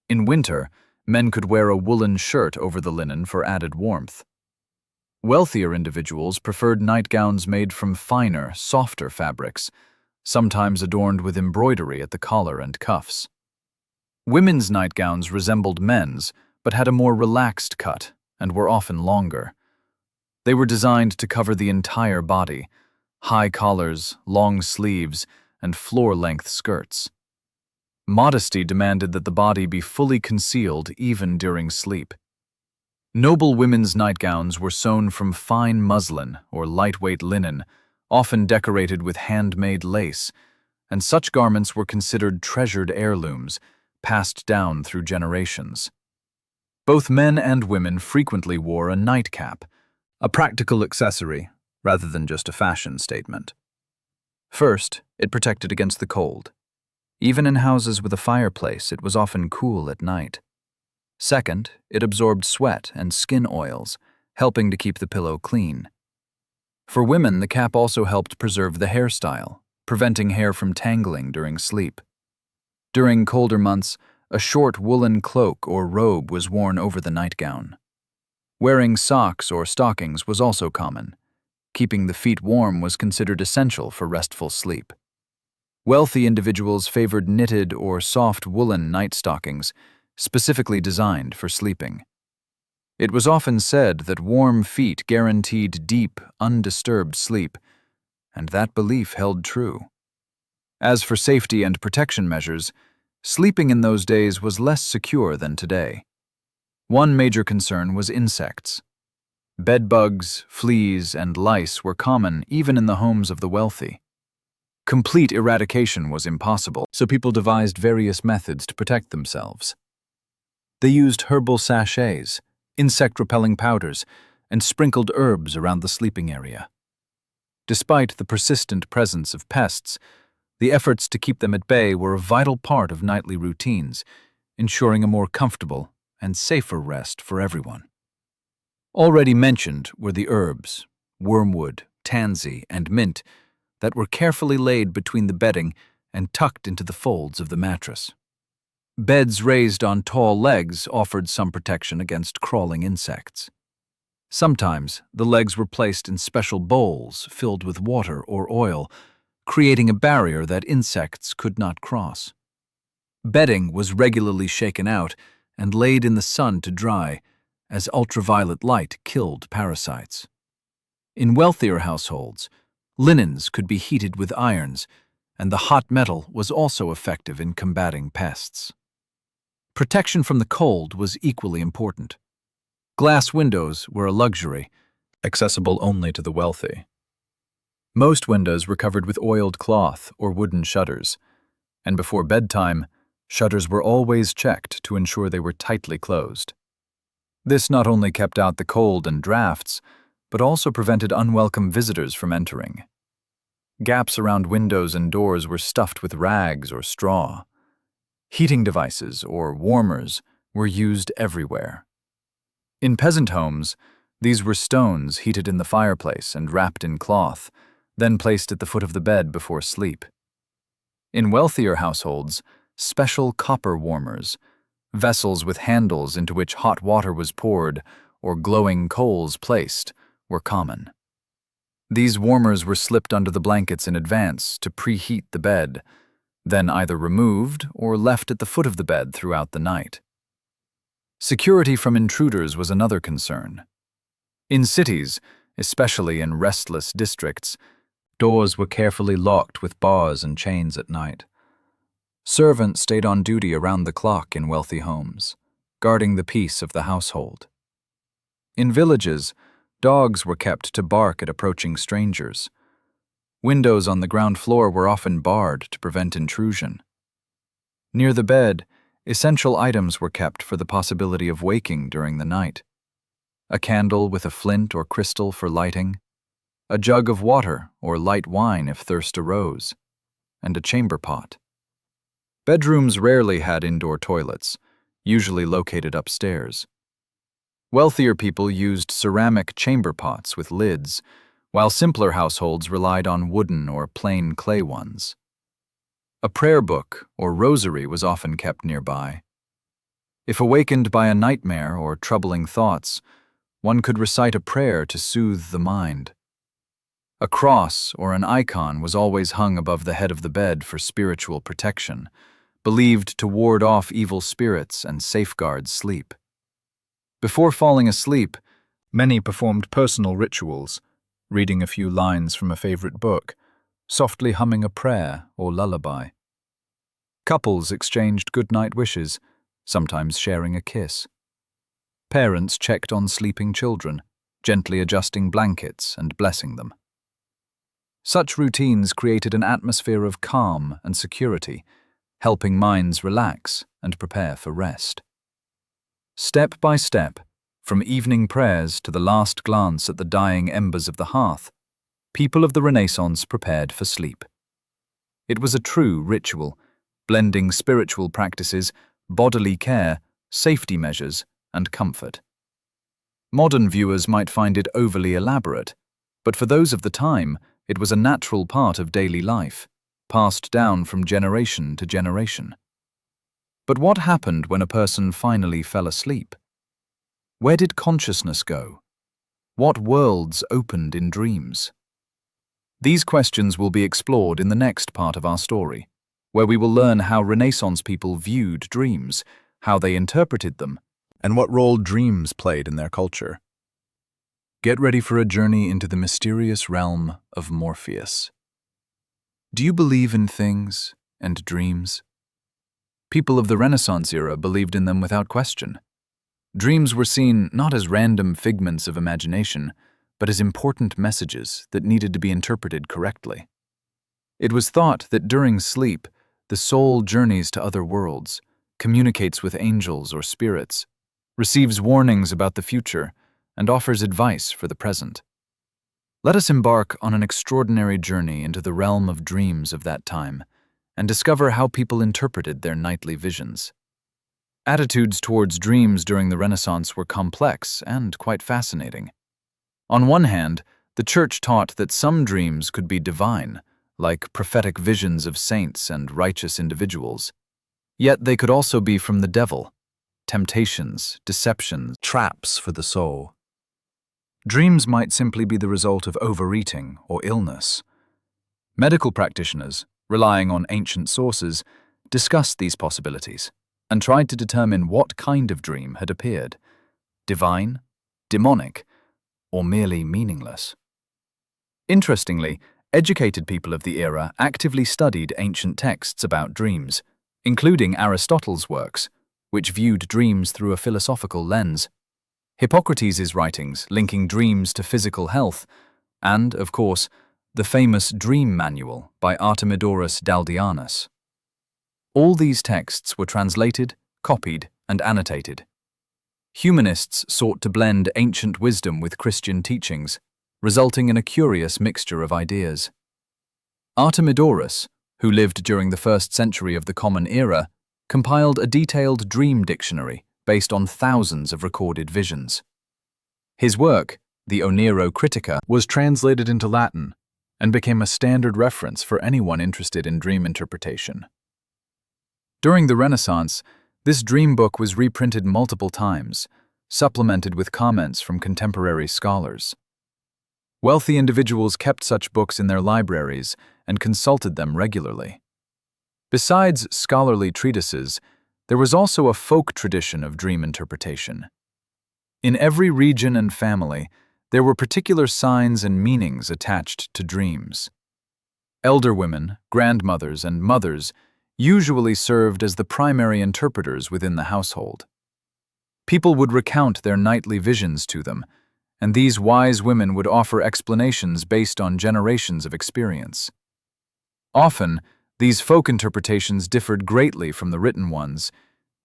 In winter, men could wear a woolen shirt over the linen for added warmth. Wealthier individuals preferred nightgowns made from finer, softer fabrics, sometimes adorned with embroidery at the collar and cuffs. Women's nightgowns resembled men's, but had a more relaxed cut and were often longer. They were designed to cover the entire body: high collars, long sleeves, and floor-length skirts. Modesty demanded that the body be fully concealed even during sleep. Noble women's nightgowns were sewn from fine muslin or lightweight linen, often decorated with handmade lace, and such garments were considered treasured heirlooms, passed down through generations. Both men and women frequently wore a nightcap, a practical accessory rather than just a fashion statement. First, it protected against the cold. Even in houses with a fireplace, it was often cool at night. Second, it absorbed sweat and skin oils, helping to keep the pillow clean. For women, the cap also helped preserve the hairstyle, preventing hair from tangling during sleep. During colder months, a short woolen cloak or robe was worn over the nightgown. Wearing socks or stockings was also common. Keeping the feet warm was considered essential for restful sleep. Wealthy individuals favored knitted or soft woolen night stockings, specifically designed for sleeping. It was often said that warm feet guaranteed deep, undisturbed sleep, and that belief held true. As for safety and protection measures, sleeping in those days was less secure than today. One major concern was insects. Bedbugs, fleas, and lice were common even in the homes of the wealthy. Complete eradication was impossible, so people devised various methods to protect themselves. They used herbal sachets, insect-repelling powders, and sprinkled herbs around the sleeping area. Despite the persistent presence of pests, the efforts to keep them at bay were a vital part of nightly routines, ensuring a more comfortable and safer rest for everyone. Already mentioned were the herbs, wormwood, tansy, and mint, that were carefully laid between the bedding and tucked into the folds of the mattress. Beds raised on tall legs offered some protection against crawling insects. Sometimes the legs were placed in special bowls filled with water or oil, creating a barrier that insects could not cross. Bedding was regularly shaken out and laid in the sun to dry, as ultraviolet light killed parasites. In wealthier households, linens could be heated with irons, and the hot metal was also effective in combating pests. Protection from the cold was equally important. Glass windows were a luxury, accessible only to the wealthy. Most windows were covered with oiled cloth or wooden shutters, and before bedtime, shutters were always checked to ensure they were tightly closed. This not only kept out the cold and drafts, but also prevented unwelcome visitors from entering. Gaps around windows and doors were stuffed with rags or straw. Heating devices, or warmers, were used everywhere. In peasant homes, these were stones heated in the fireplace and wrapped in cloth, then placed at the foot of the bed before sleep. In wealthier households, special copper warmers, vessels with handles into which hot water was poured or glowing coals placed, were common. These warmers were slipped under the blankets in advance to preheat the bed, then either removed or left at the foot of the bed throughout the night. Security from intruders was another concern. In cities, especially in restless districts, doors were carefully locked with bars and chains at night. Servants stayed on duty around the clock in wealthy homes, guarding the peace of the household. In villages, dogs were kept to bark at approaching strangers. Windows on the ground floor were often barred to prevent intrusion. Near the bed, essential items were kept for the possibility of waking during the night. A candle with a flint or crystal for lighting, a jug of water or light wine if thirst arose, and a chamber pot. Bedrooms rarely had indoor toilets, usually located upstairs. Wealthier people used ceramic chamber pots with lids, while simpler households relied on wooden or plain clay ones. A prayer book or rosary was often kept nearby. If awakened by a nightmare or troubling thoughts, one could recite a prayer to soothe the mind. A cross or an icon was always hung above the head of the bed for spiritual protection, believed to ward off evil spirits and safeguard sleep. Before falling asleep, many performed personal rituals, reading a few lines from a favorite book, softly humming a prayer or lullaby. Couples exchanged goodnight wishes, sometimes sharing a kiss. Parents checked on sleeping children, gently adjusting blankets and blessing them. Such routines created an atmosphere of calm and security, helping minds relax and prepare for rest. Step by step, from evening prayers to the last glance at the dying embers of the hearth, people of the Renaissance prepared for sleep. It was a true ritual, blending spiritual practices, bodily care, safety measures, and comfort. Modern viewers might find it overly elaborate, but for those of the time, it was a natural part of daily life, passed down from generation to generation. But what happened when a person finally fell asleep? Where did consciousness go? What worlds opened in dreams? These questions will be explored in the next part of our story, where we will learn how Renaissance people viewed dreams, how they interpreted them, and what role dreams played in their culture. Get ready for a journey into the mysterious realm of Morpheus. Do you believe in things and dreams? People of the Renaissance era believed in them without question. Dreams were seen not as random figments of imagination, but as important messages that needed to be interpreted correctly. It was thought that during sleep, the soul journeys to other worlds, communicates with angels or spirits, receives warnings about the future, and offers advice for the present. Let us embark on an extraordinary journey into the realm of dreams of that time, and discover how people interpreted their nightly visions. Attitudes towards dreams during the Renaissance were complex and quite fascinating. On one hand, the Church taught that some dreams could be divine, like prophetic visions of saints and righteous individuals. Yet they could also be from the devil, temptations, deceptions, traps for the soul. Dreams might simply be the result of overeating or illness. Medical practitioners, relying on ancient sources, discussed these possibilities and tried to determine what kind of dream had appeared: divine, demonic, or merely meaningless. Interestingly, educated people of the era actively studied ancient texts about dreams, including Aristotle's works, which viewed dreams through a philosophical lens, Hippocrates' writings linking dreams to physical health, and, of course, the famous Dream Manual by Artemidorus Daldianus. All these texts were translated, copied, and annotated. Humanists sought to blend ancient wisdom with Christian teachings, resulting in a curious mixture of ideas. Artemidorus, who lived during the 1st century of the Common Era, compiled a detailed dream dictionary based on thousands of recorded visions. His work, the Onero Critica, was translated into Latin and became a standard reference for anyone interested in dream interpretation. During the Renaissance, this dream book was reprinted multiple times, supplemented with comments from contemporary scholars. Wealthy individuals kept such books in their libraries and consulted them regularly. Besides scholarly treatises, there was also a folk tradition of dream interpretation. In every region and family, there were particular signs and meanings attached to dreams. Elder women, grandmothers, and mothers usually served as the primary interpreters within the household. People would recount their nightly visions to them, and these wise women would offer explanations based on generations of experience. Often, these folk interpretations differed greatly from the written ones,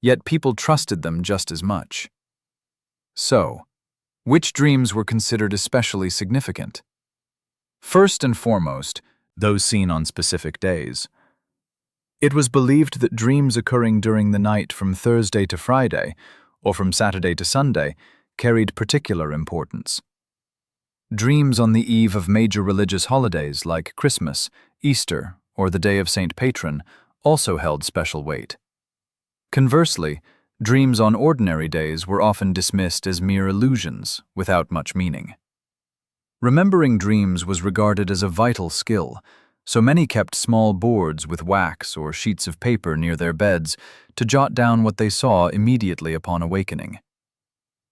yet people trusted them just as much. So, which dreams were considered especially significant? First and foremost, those seen on specific days. It was believed that dreams occurring during the night from Thursday to Friday, or from Saturday to Sunday, carried particular importance. Dreams on the eve of major religious holidays like Christmas, Easter, or the Day of St. Patron also held special weight. Conversely, dreams on ordinary days were often dismissed as mere illusions without much meaning. Remembering dreams was regarded as a vital skill, so many kept small boards with wax or sheets of paper near their beds to jot down what they saw immediately upon awakening.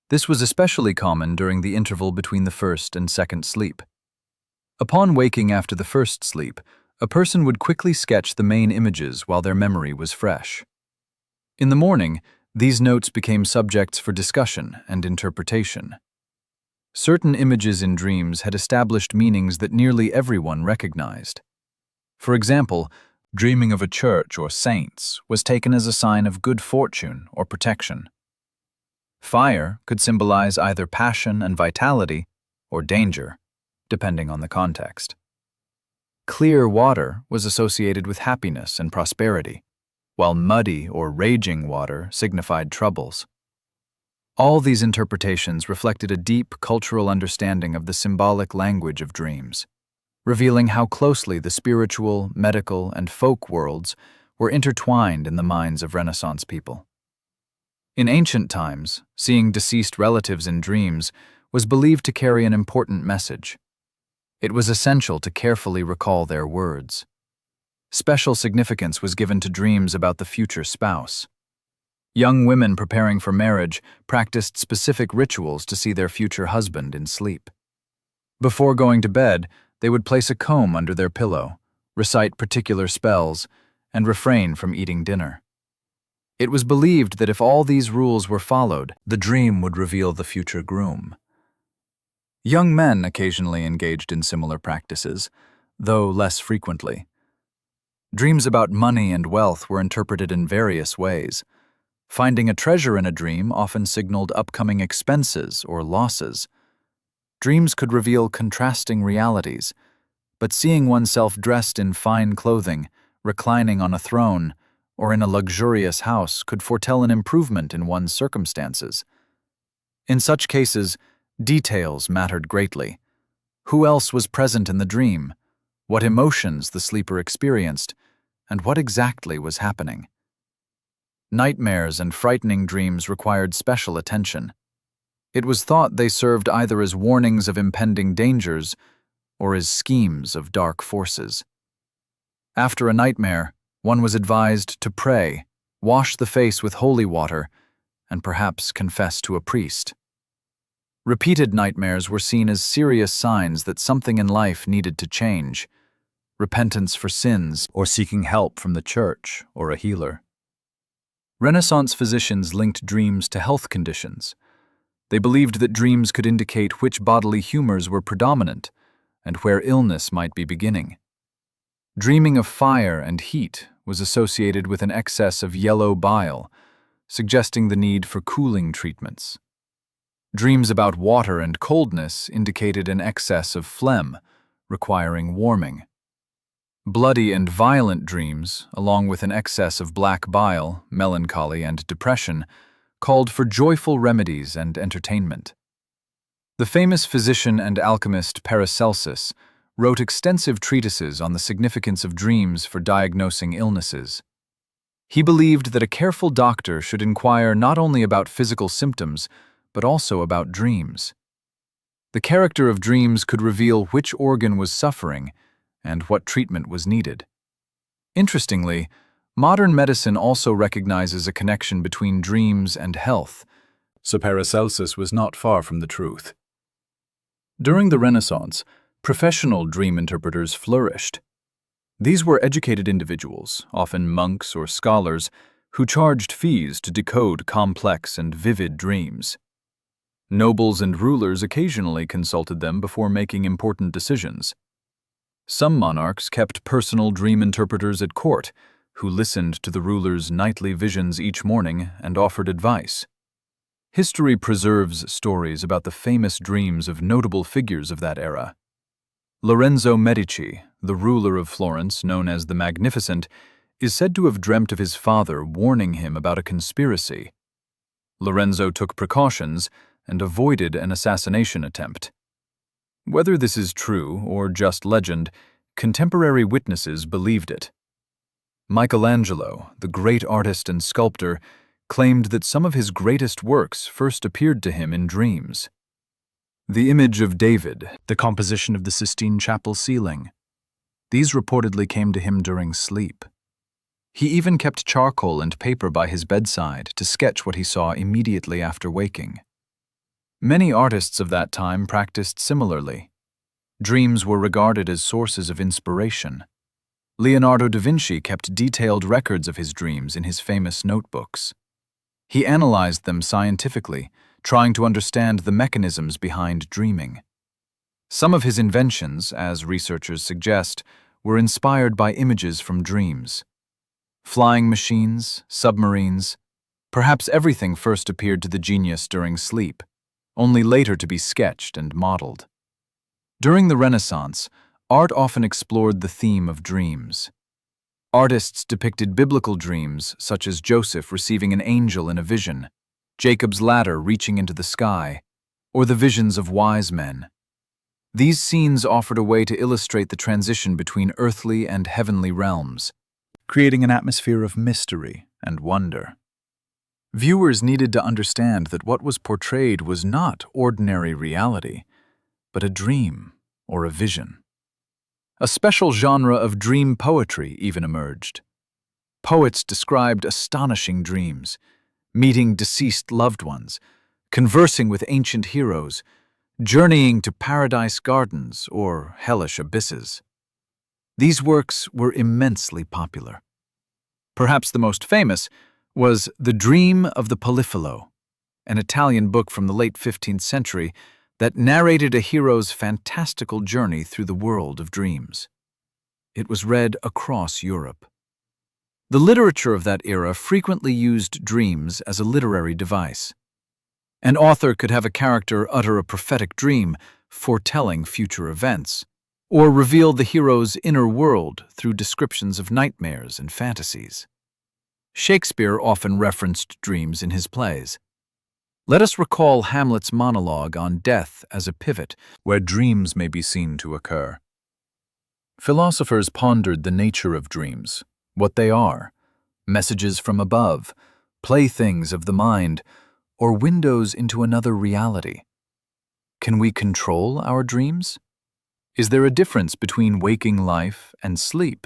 This was especially common during the interval between the first and second sleep. Upon waking after the first sleep, a person would quickly sketch the main images while their memory was fresh. In the morning, these notes became subjects for discussion and interpretation. Certain images in dreams had established meanings that nearly everyone recognized. For example, dreaming of a church or saints was taken as a sign of good fortune or protection. Fire could symbolize either passion and vitality or danger, depending on the context. Clear water was associated with happiness and prosperity, while muddy or raging water signified troubles. All these interpretations reflected a deep cultural understanding of the symbolic language of dreams, revealing how closely the spiritual, medical, and folk worlds were intertwined in the minds of Renaissance people. In ancient times, seeing deceased relatives in dreams was believed to carry an important message. It was essential to carefully recall their words. Special significance was given to dreams about the future spouse. Young women preparing for marriage practiced specific rituals to see their future husband in sleep. Before going to bed, they would place a comb under their pillow, recite particular spells, and refrain from eating dinner. It was believed that if all these rules were followed, the dream would reveal the future groom. Young men occasionally engaged in similar practices, though less frequently. Dreams about money and wealth were interpreted in various ways. Finding a treasure in a dream often signaled upcoming expenses or losses. Dreams could reveal contrasting realities, but seeing oneself dressed in fine clothing, reclining on a throne, or in a luxurious house could foretell an improvement in one's circumstances. In such cases, details mattered greatly. Who else was present in the dream? What emotions the sleeper experienced? And what exactly was happening? Nightmares and frightening dreams required special attention. It was thought they served either as warnings of impending dangers or as schemes of dark forces. After a nightmare, one was advised to pray, wash the face with holy water, and perhaps confess to a priest. Repeated nightmares were seen as serious signs that something in life needed to change, repentance for sins or seeking help from the church or a healer. Renaissance physicians linked dreams to health conditions. They believed that dreams could indicate which bodily humors were predominant and where illness might be beginning. Dreaming of fire and heat was associated with an excess of yellow bile, suggesting the need for cooling treatments. Dreams about water and coldness indicated an excess of phlegm, requiring warming. Bloody and violent dreams, along with an excess of black bile, melancholy, and depression, called for joyful remedies and entertainment. The famous physician and alchemist Paracelsus wrote extensive treatises on the significance of dreams for diagnosing illnesses. He believed that a careful doctor should inquire not only about physical symptoms, but also about dreams. The character of dreams could reveal which organ was suffering and what treatment was needed. Interestingly, modern medicine also recognizes a connection between dreams and health, so Paracelsus was not far from the truth. During the Renaissance, professional dream interpreters flourished. These were educated individuals, often monks or scholars, who charged fees to decode complex and vivid dreams. Nobles and rulers occasionally consulted them before making important decisions. Some monarchs kept personal dream interpreters at court, who listened to the ruler's nightly visions each morning and offered advice. History preserves stories about the famous dreams of notable figures of that era. Lorenzo Medici, the ruler of Florence, known as the Magnificent, is said to have dreamt of his father warning him about a conspiracy. Lorenzo took precautions and avoided an assassination attempt. Whether this is true or just legend, contemporary witnesses believed it. Michelangelo, the great artist and sculptor, claimed that some of his greatest works first appeared to him in dreams. The image of David, the composition of the Sistine Chapel ceiling, these reportedly came to him during sleep. He even kept charcoal and paper by his bedside to sketch what he saw immediately after waking. Many artists of that time practiced similarly. Dreams were regarded as sources of inspiration. Leonardo da Vinci kept detailed records of his dreams in his famous notebooks. He analyzed them scientifically, trying to understand the mechanisms behind dreaming. Some of his inventions, as researchers suggest, were inspired by images from dreams. Flying machines, submarines, perhaps everything first appeared to the genius during sleep, only later to be sketched and modeled. During the Renaissance, art often explored the theme of dreams. Artists depicted biblical dreams, such as Joseph receiving an angel in a vision, Jacob's ladder reaching into the sky, or the visions of wise men. These scenes offered a way to illustrate the transition between earthly and heavenly realms, creating an atmosphere of mystery and wonder. Viewers needed to understand that what was portrayed was not ordinary reality, but a dream or a vision. A special genre of dream poetry even emerged. Poets described astonishing dreams, meeting deceased loved ones, conversing with ancient heroes, journeying to paradise gardens or hellish abysses. These works were immensely popular. Perhaps the most famous was The Dream of the Polyphilo, an Italian book from the late 15th century that narrated a hero's fantastical journey through the world of dreams. It was read across Europe. The literature of that era frequently used dreams as a literary device. An author could have a character utter a prophetic dream, foretelling future events, or reveal the hero's inner world through descriptions of nightmares and fantasies. Shakespeare often referenced dreams in his plays. Let us recall Hamlet's monologue on death as a pivot where dreams may be seen to occur. Philosophers pondered the nature of dreams, what they are, messages from above, playthings of the mind, or windows into another reality. Can we control our dreams? Is there a difference between waking life and sleep?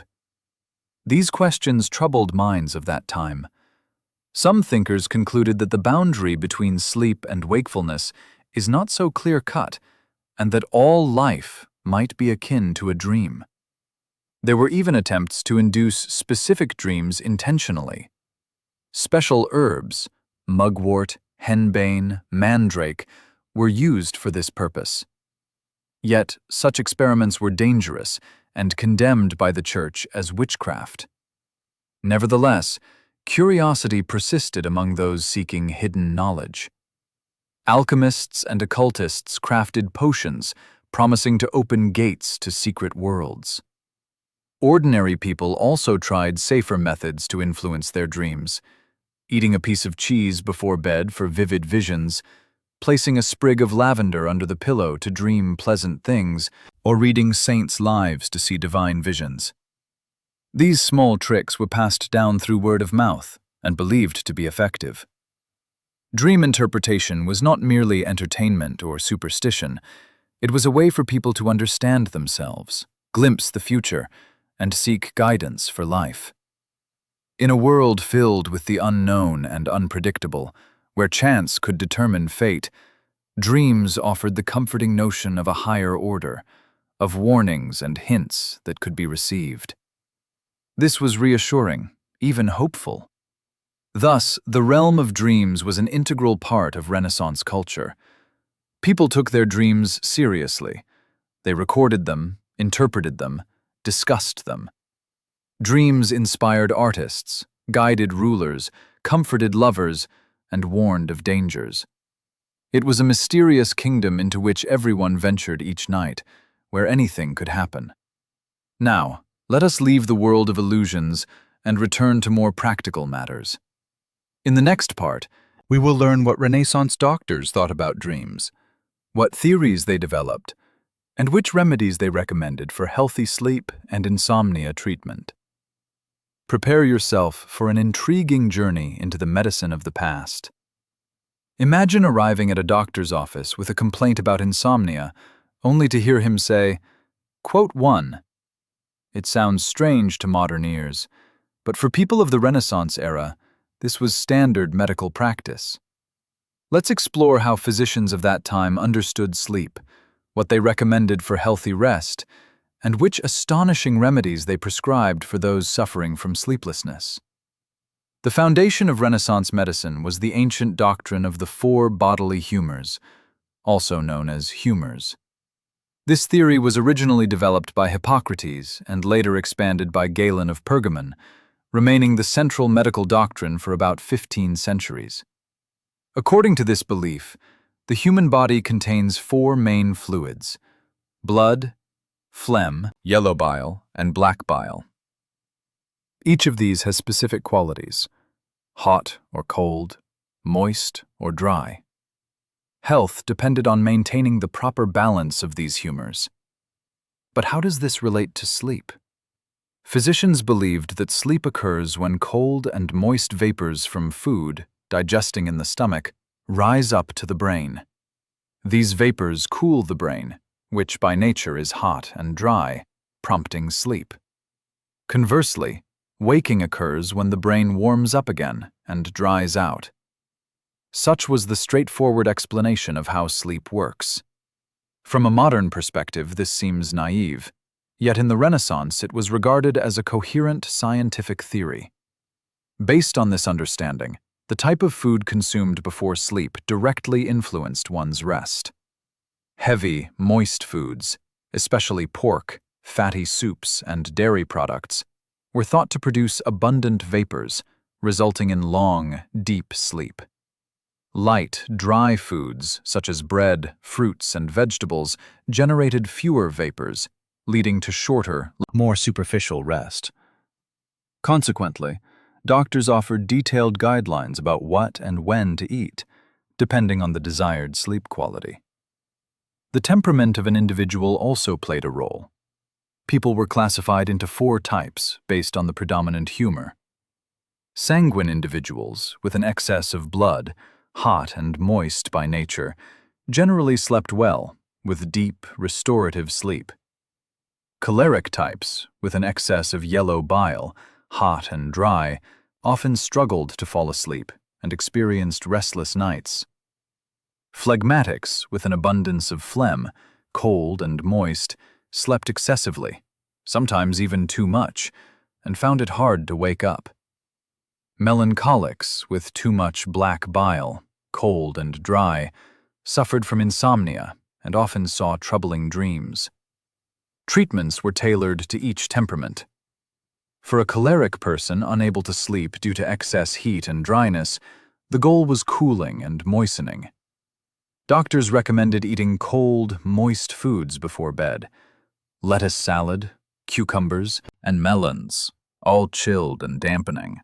These questions troubled minds of that time. Some thinkers concluded that the boundary between sleep and wakefulness is not so clear-cut, and that all life might be akin to a dream. There were even attempts to induce specific dreams intentionally. Special herbs, mugwort, henbane, mandrake, were used for this purpose. Yet, such experiments were dangerous and condemned by the Church as witchcraft. Nevertheless, curiosity persisted among those seeking hidden knowledge. Alchemists and occultists crafted potions promising to open gates to secret worlds. Ordinary people also tried safer methods to influence their dreams, eating a piece of cheese before bed for vivid visions, placing a sprig of lavender under the pillow to dream pleasant things, or reading saints' lives to see divine visions. These small tricks were passed down through word of mouth and believed to be effective. Dream interpretation was not merely entertainment or superstition. It was a way for people to understand themselves, glimpse the future, and seek guidance for life. In a world filled with the unknown and unpredictable, where chance could determine fate, dreams offered the comforting notion of a higher order, of warnings and hints that could be received. This was reassuring, even hopeful. Thus, the realm of dreams was an integral part of Renaissance culture. People took their dreams seriously. They recorded them, interpreted them, discussed them. Dreams inspired artists, guided rulers, comforted lovers, and warned of dangers. It was a mysterious kingdom into which everyone ventured each night, where anything could happen. Now, let us leave the world of illusions and return to more practical matters. In the next part, we will learn what Renaissance doctors thought about dreams, what theories they developed, and which remedies they recommended for healthy sleep and insomnia treatment. Prepare yourself for an intriguing journey into the medicine of the past. Imagine arriving at a doctor's office with a complaint about insomnia, only to hear him say, "Quote 1." It sounds strange to modern ears, but for people of the Renaissance era, this was standard medical practice. Let's explore how physicians of that time understood sleep, what they recommended for healthy rest, and which astonishing remedies they prescribed for those suffering from sleeplessness. The foundation of Renaissance medicine was the ancient doctrine of the four bodily humors, also known as humors. This theory was originally developed by Hippocrates and later expanded by Galen of Pergamon, remaining the central medical doctrine for about 15 centuries. According to this belief, the human body contains four main fluids: blood, phlegm, yellow bile, and black bile. Each of these has specific qualities: hot or cold, moist or dry. Health depended on maintaining the proper balance of these humors. But how does this relate to sleep? Physicians believed that sleep occurs when cold and moist vapors from food, digesting in the stomach, rise up to the brain. These vapors cool the brain, which by nature is hot and dry, prompting sleep. Conversely, waking occurs when the brain warms up again and dries out. Such was the straightforward explanation of how sleep works. From a modern perspective, this seems naive. Yet in the Renaissance, it was regarded as a coherent scientific theory. Based on this understanding, the type of food consumed before sleep directly influenced one's rest. Heavy, moist foods, especially pork, fatty soups, and dairy products, were thought to produce abundant vapors, resulting in long, deep sleep. Light, dry foods, such as bread, fruits, and vegetables, generated fewer vapors, leading to shorter, more superficial rest. Consequently, doctors offered detailed guidelines about what and when to eat, depending on the desired sleep quality. The temperament of an individual also played a role. People were classified into four types based on the predominant humor. Sanguine individuals, with an excess of blood, hot and moist by nature, generally slept well, with deep, restorative sleep. Choleric types, with an excess of yellow bile, hot and dry, often struggled to fall asleep and experienced restless nights. Phlegmatics, with an abundance of phlegm, cold and moist, slept excessively, sometimes even too much, and found it hard to wake up. Melancholics with too much black bile, cold and dry, suffered from insomnia and often saw troubling dreams. Treatments were tailored to each temperament. For a choleric person unable to sleep due to excess heat and dryness, the goal was cooling and moistening. Doctors recommended eating cold, moist foods before bed: lettuce salad, cucumbers, and melons, all chilled and dampening.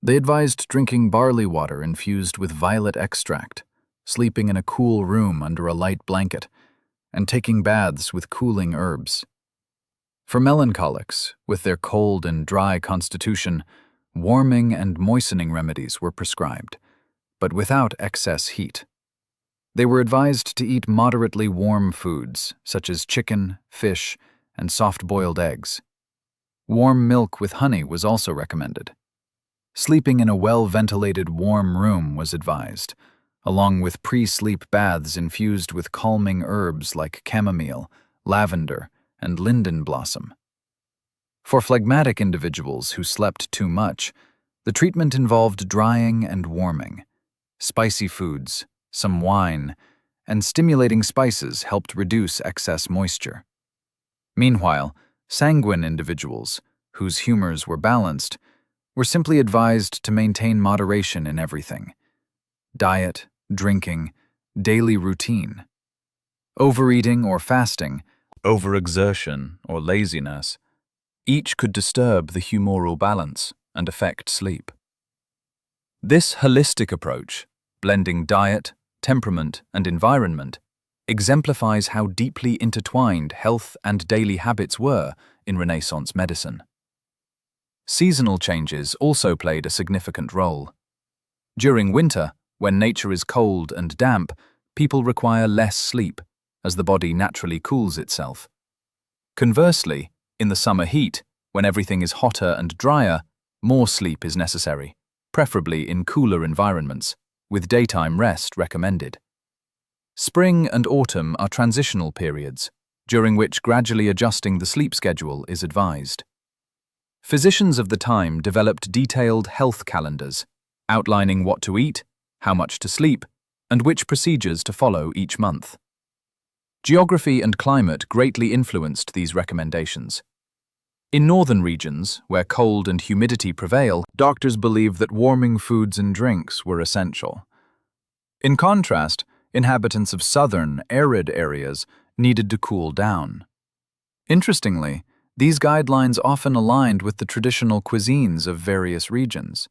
They advised drinking barley water infused with violet extract, sleeping in a cool room under a light blanket, and taking baths with cooling herbs. For melancholics, with their cold and dry constitution, warming and moistening remedies were prescribed, but without excess heat. They were advised to eat moderately warm foods, such as chicken, fish, and soft-boiled eggs. Warm milk with honey was also recommended. Sleeping in a well-ventilated warm room was advised, along with pre-sleep baths infused with calming herbs like chamomile, lavender, and linden blossom. For phlegmatic individuals who slept too much, the treatment involved drying and warming. Spicy foods, some wine, and stimulating spices helped reduce excess moisture. Meanwhile, sanguine individuals, whose humors were balanced, were simply advised to maintain moderation in everything: diet, drinking, daily routine. Overeating or fasting, overexertion or laziness, each could disturb the humoral balance and affect sleep. This holistic approach, blending diet, temperament, and environment, exemplifies how deeply intertwined health and daily habits were in Renaissance medicine. Seasonal changes also played a significant role. During winter, when nature is cold and damp, people require less sleep, as the body naturally cools itself. Conversely, in the summer heat, when everything is hotter and drier, more sleep is necessary, preferably in cooler environments, with daytime rest recommended. Spring and autumn are transitional periods, during which gradually adjusting the sleep schedule is advised. Physicians of the time developed detailed health calendars, outlining what to eat, how much to sleep, and which procedures to follow each month. Geography and climate greatly influenced these recommendations. In northern regions, where cold and humidity prevail, doctors believed that warming foods and drinks were essential. In contrast, inhabitants of southern, arid areas needed to cool down. Interestingly, these guidelines often aligned with the traditional cuisines of various regions.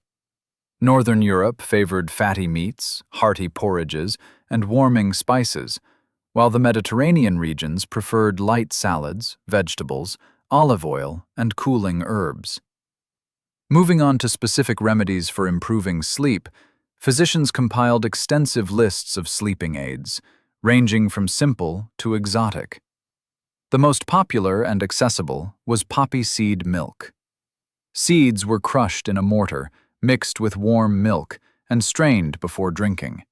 Northern Europe favored fatty meats, hearty porridges, and warming spices, while the Mediterranean regions preferred light salads, vegetables, olive oil, and cooling herbs. Moving on to specific remedies for improving sleep, physicians compiled extensive lists of sleeping aids, ranging from simple to exotic. The most popular and accessible was poppy seed milk. Seeds were crushed in a mortar, mixed with warm milk, and strained before drinking.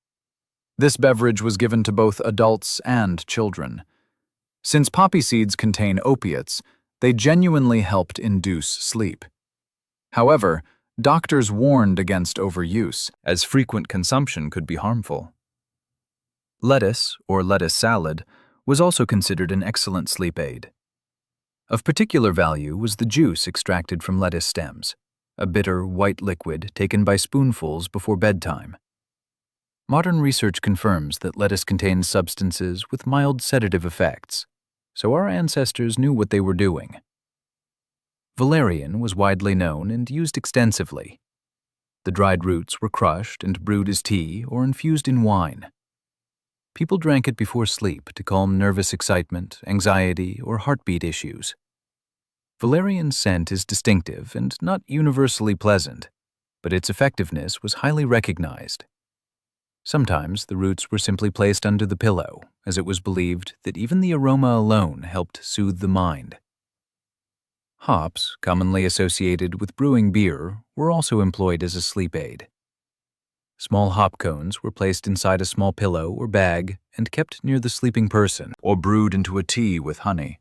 This beverage was given to both adults and children. Since poppy seeds contain opiates, they genuinely helped induce sleep. However, doctors warned against overuse, as frequent consumption could be harmful. Lettuce, or lettuce salad, was also considered an excellent sleep aid. Of particular value was the juice extracted from lettuce stems, a bitter, white liquid taken by spoonfuls before bedtime. Modern research confirms that lettuce contains substances with mild sedative effects, so our ancestors knew what they were doing. Valerian was widely known and used extensively. The dried roots were crushed and brewed as tea or infused in wine. People drank it before sleep to calm nervous excitement, anxiety, or heartbeat issues. Valerian's scent is distinctive and not universally pleasant, but its effectiveness was highly recognized. Sometimes the roots were simply placed under the pillow, as it was believed that even the aroma alone helped soothe the mind. Hops, commonly associated with brewing beer, were also employed as a sleep aid. Small hop cones were placed inside a small pillow or bag and kept near the sleeping person, or brewed into a tea with honey.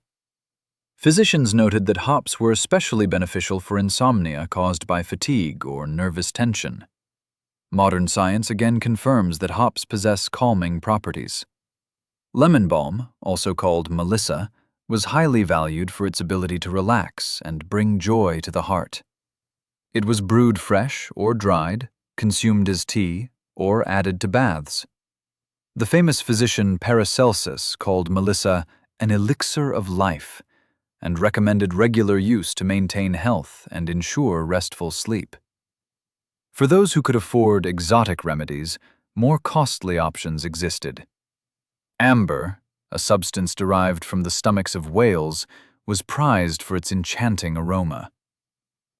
Physicians noted that hops were especially beneficial for insomnia caused by fatigue or nervous tension. Modern science again confirms that hops possess calming properties. Lemon balm, also called melissa, was highly valued for its ability to relax and bring joy to the heart. It was brewed fresh or dried, consumed as tea, or added to baths. The famous physician Paracelsus called melissa an elixir of life and recommended regular use to maintain health and ensure restful sleep. For those who could afford exotic remedies, more costly options existed. Amber, a substance derived from the stomachs of whales, was prized for its enchanting aroma.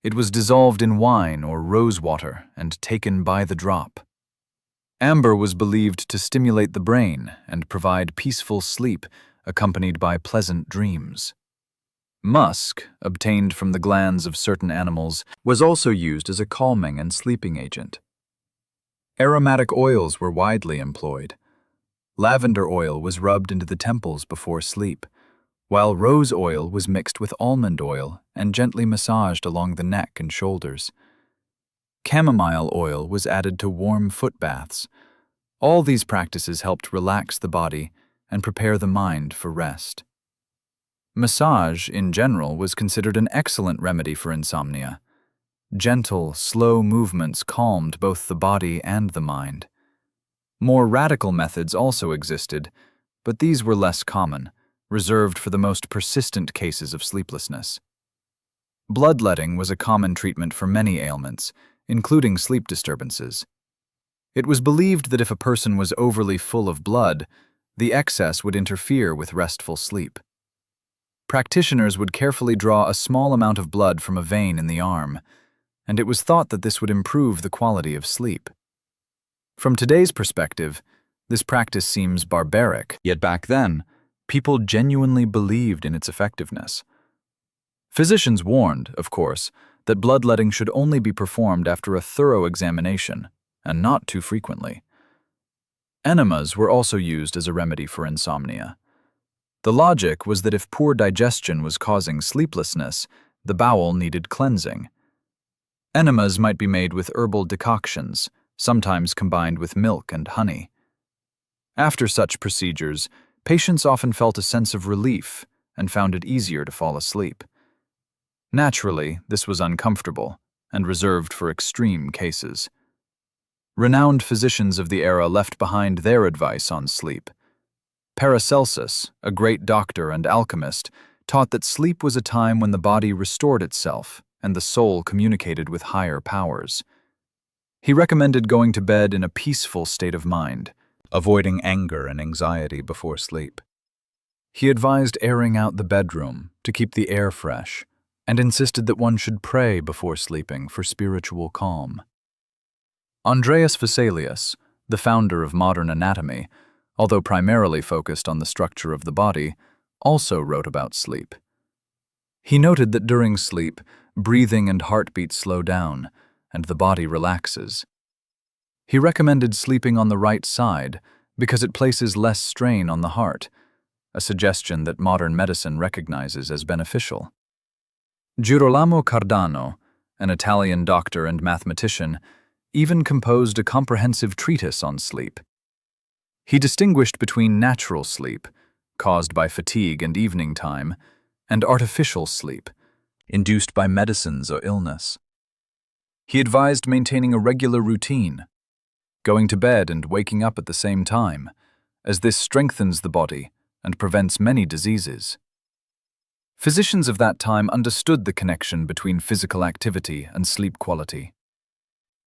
It was dissolved in wine or rose water and taken by the drop. Amber was believed to stimulate the brain and provide peaceful sleep accompanied by pleasant dreams. Musk, obtained from the glands of certain animals, was also used as a calming and sleeping agent. Aromatic oils were widely employed. Lavender oil was rubbed into the temples before sleep, while rose oil was mixed with almond oil and gently massaged along the neck and shoulders. Chamomile oil was added to warm foot baths. All these practices helped relax the body and prepare the mind for rest. Massage, in general, was considered an excellent remedy for insomnia. Gentle, slow movements calmed both the body and the mind. More radical methods also existed, but these were less common, reserved for the most persistent cases of sleeplessness. Bloodletting was a common treatment for many ailments, including sleep disturbances. It was believed that if a person was overly full of blood, the excess would interfere with restful sleep. Practitioners would carefully draw a small amount of blood from a vein in the arm, and it was thought that this would improve the quality of sleep. From today's perspective, this practice seems barbaric, yet back then, people genuinely believed in its effectiveness. Physicians warned, of course, that bloodletting should only be performed after a thorough examination, and not too frequently. Enemas were also used as a remedy for insomnia. The logic was that if poor digestion was causing sleeplessness, the bowel needed cleansing. Enemas might be made with herbal decoctions, sometimes combined with milk and honey. After such procedures, patients often felt a sense of relief and found it easier to fall asleep. Naturally, this was uncomfortable and reserved for extreme cases. Renowned physicians of the era left behind their advice on sleep. Paracelsus, a great doctor and alchemist, taught that sleep was a time when the body restored itself and the soul communicated with higher powers. He recommended going to bed in a peaceful state of mind, avoiding anger and anxiety before sleep. He advised airing out the bedroom to keep the air fresh, and insisted that one should pray before sleeping for spiritual calm. Andreas Vesalius, the founder of modern anatomy, although primarily focused on the structure of the body, also wrote about sleep. He noted that during sleep, breathing and heartbeat slow down, and the body relaxes. He recommended sleeping on the right side because it places less strain on the heart, a suggestion that modern medicine recognizes as beneficial. Girolamo Cardano, an Italian doctor and mathematician, even composed a comprehensive treatise on sleep. He distinguished between natural sleep, caused by fatigue and evening time, and artificial sleep, induced by medicines or illness. He advised maintaining a regular routine, going to bed and waking up at the same time, as this strengthens the body and prevents many diseases. Physicians of that time understood the connection between physical activity and sleep quality.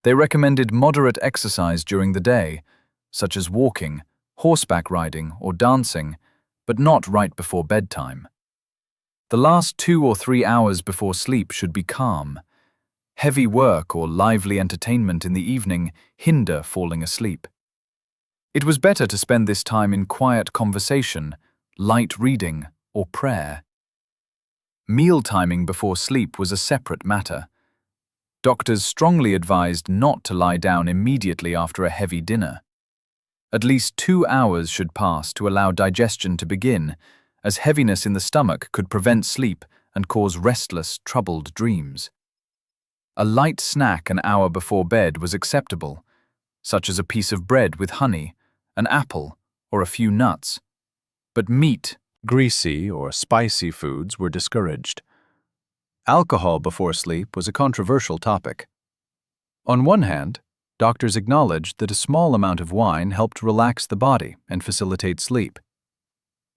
They recommended moderate exercise during the day, such as walking, horseback riding, or dancing, but not right before bedtime. The last 2 or 3 hours before sleep should be calm. Heavy work or lively entertainment in the evening hinder falling asleep. It was better to spend this time in quiet conversation, light reading, or prayer. Meal timing before sleep was a separate matter. Doctors strongly advised not to lie down immediately after a heavy dinner. At least 2 hours should pass to allow digestion to begin, as heaviness in the stomach could prevent sleep and cause restless, troubled dreams. A light snack an hour before bed was acceptable, such as a piece of bread with honey, an apple, or a few nuts. But meat, greasy, or spicy foods were discouraged. Alcohol before sleep was a controversial topic. On one hand, doctors acknowledged that a small amount of wine helped relax the body and facilitate sleep.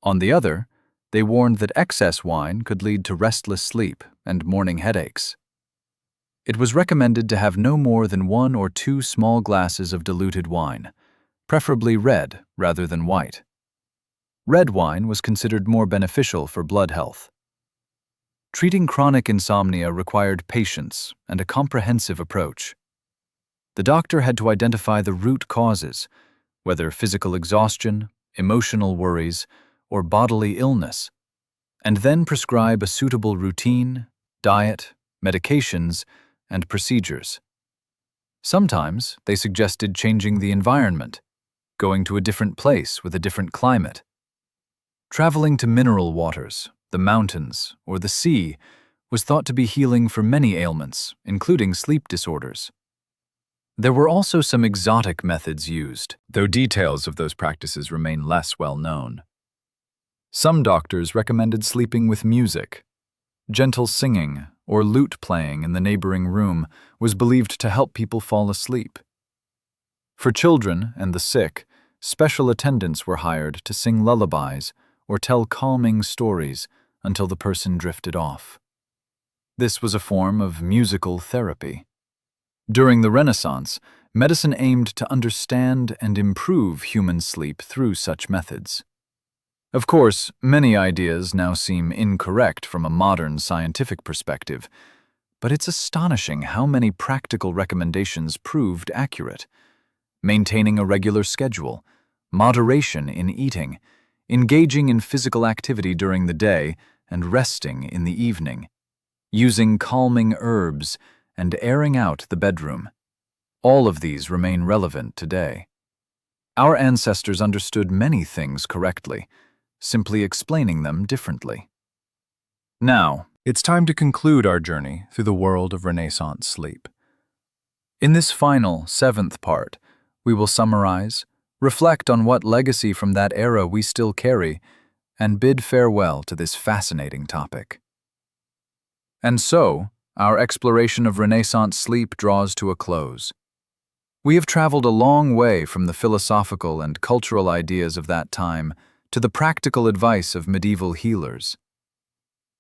On the other, they warned that excess wine could lead to restless sleep and morning headaches. It was recommended to have no more than 1 or 2 small glasses of diluted wine, preferably red rather than white. Red wine was considered more beneficial for blood health. Treating chronic insomnia required patience and a comprehensive approach. The doctor had to identify the root causes, whether physical exhaustion, emotional worries, or bodily illness, and then prescribe a suitable routine, diet, medications, and procedures. Sometimes they suggested changing the environment, going to a different place with a different climate. Traveling to mineral waters, the mountains, or the sea was thought to be healing for many ailments, including sleep disorders. There were also some exotic methods used, though details of those practices remain less well known. Some doctors recommended sleeping with music. Gentle singing or lute playing in the neighboring room was believed to help people fall asleep. For children and the sick, special attendants were hired to sing lullabies or tell calming stories until the person drifted off. This was a form of musical therapy. During the Renaissance, medicine aimed to understand and improve human sleep through such methods. Of course, many ideas now seem incorrect from a modern scientific perspective, but it's astonishing how many practical recommendations proved accurate. Maintaining a regular schedule, moderation in eating, engaging in physical activity during the day, and resting in the evening, using calming herbs, and airing out the bedroom. All of these remain relevant today. Our ancestors understood many things correctly, simply explaining them differently. Now, it's time to conclude our journey through the world of Renaissance sleep. In this final, 7th part, we will summarize, reflect on what legacy from that era we still carry, and bid farewell to this fascinating topic. And so, our exploration of Renaissance sleep draws to a close. We have traveled a long way from the philosophical and cultural ideas of that time to the practical advice of medieval healers.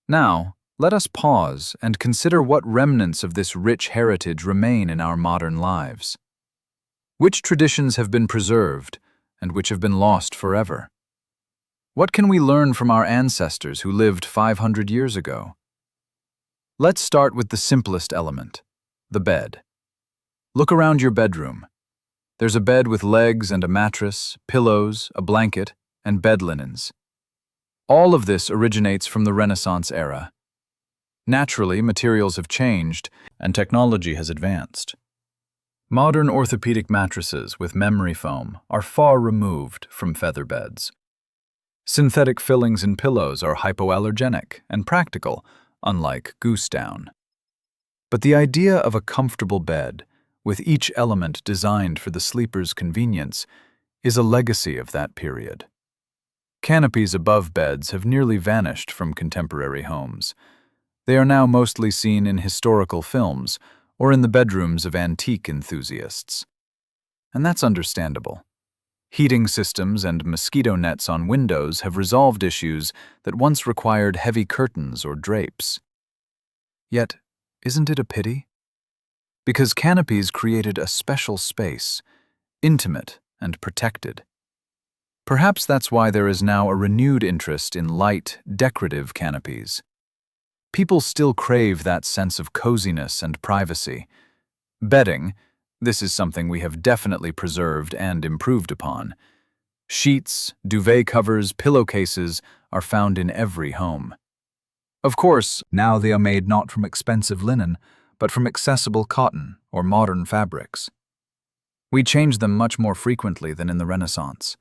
Now, let us pause and consider what remnants of this rich heritage remain in our modern lives. Which traditions have been preserved and which have been lost forever? What can we learn from our ancestors who lived 500 years ago? Let's start with the simplest element, the bed. Look around your bedroom. There's a bed with legs and a mattress, pillows, a blanket, and bed linens. All of this originates from the Renaissance era. Naturally, materials have changed and technology has advanced. Modern orthopedic mattresses with memory foam are far removed from feather beds. Synthetic fillings in pillows are hypoallergenic and practical, unlike goose down. But the idea of a comfortable bed, with each element designed for the sleeper's convenience, is a legacy of that period. Canopies above beds have nearly vanished from contemporary homes. They are now mostly seen in historical films or in the bedrooms of antique enthusiasts. And that's understandable. Heating systems and mosquito nets on windows have resolved issues that once required heavy curtains or drapes. Yet, isn't it a pity? Because canopies created a special space, intimate and protected. Perhaps that's why there is now a renewed interest in light, decorative canopies. People still crave that sense of coziness and privacy. Bedding, this is something we have definitely preserved and improved upon. Sheets, duvet covers, pillowcases are found in every home. Of course, now they are made not from expensive linen, but from accessible cotton or modern fabrics. We change them much more frequently than in the Renaissance.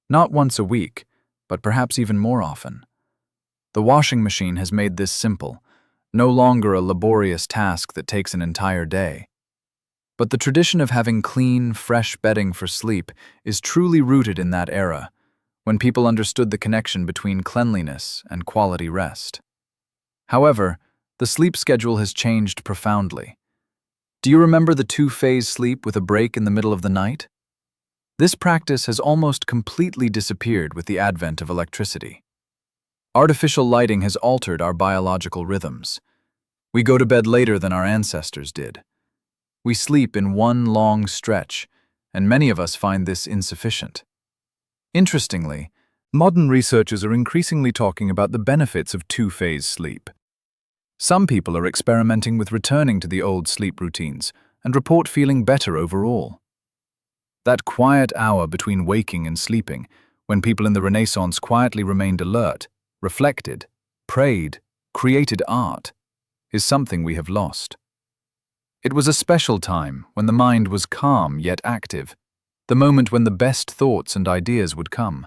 Not once a week, but perhaps even more often, The washing machine has made this simple, no longer a laborious task that takes an entire day. But the tradition of having clean, fresh bedding for sleep is truly rooted in that era, when people understood the connection between cleanliness and quality rest. However, the sleep schedule has changed profoundly. Do you remember the two-phase sleep with a break in the middle of the night? This practice has almost completely disappeared with the advent of electricity. Artificial lighting has altered our biological rhythms. We go to bed later than our ancestors did. We sleep in one long stretch, and many of us find this insufficient. Interestingly, modern researchers are increasingly talking about the benefits of two-phase sleep. Some people are experimenting with returning to the old sleep routines and report feeling better overall. That quiet hour between waking and sleeping, when people in the Renaissance quietly remained alert, reflected, prayed, created art, is something we have lost. It was a special time when the mind was calm yet active, the moment when the best thoughts and ideas would come.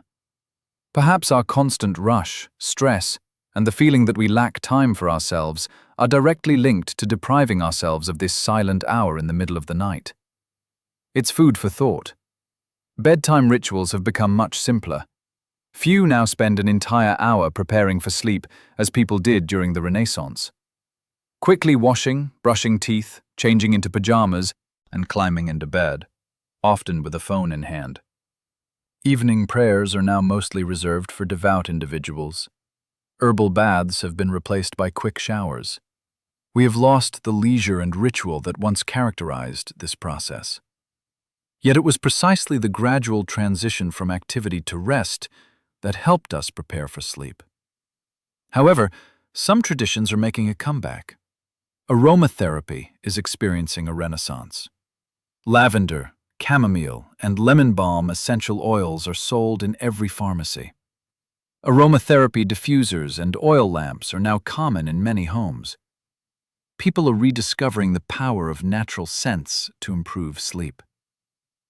Perhaps our constant rush, stress, and the feeling that we lack time for ourselves are directly linked to depriving ourselves of this silent hour in the middle of the night. It's food for thought. Bedtime rituals have become much simpler. Few now spend an entire hour preparing for sleep as people did during the Renaissance. Quickly washing, brushing teeth, changing into pajamas, and climbing into bed, often with a phone in hand. Evening prayers are now mostly reserved for devout individuals. Herbal baths have been replaced by quick showers. We have lost the leisure and ritual that once characterized this process. Yet it was precisely the gradual transition from activity to rest that helped us prepare for sleep. However, some traditions are making a comeback. Aromatherapy is experiencing a renaissance. Lavender, chamomile, and lemon balm essential oils are sold in every pharmacy. Aromatherapy diffusers and oil lamps are now common in many homes. People are rediscovering the power of natural scents to improve sleep.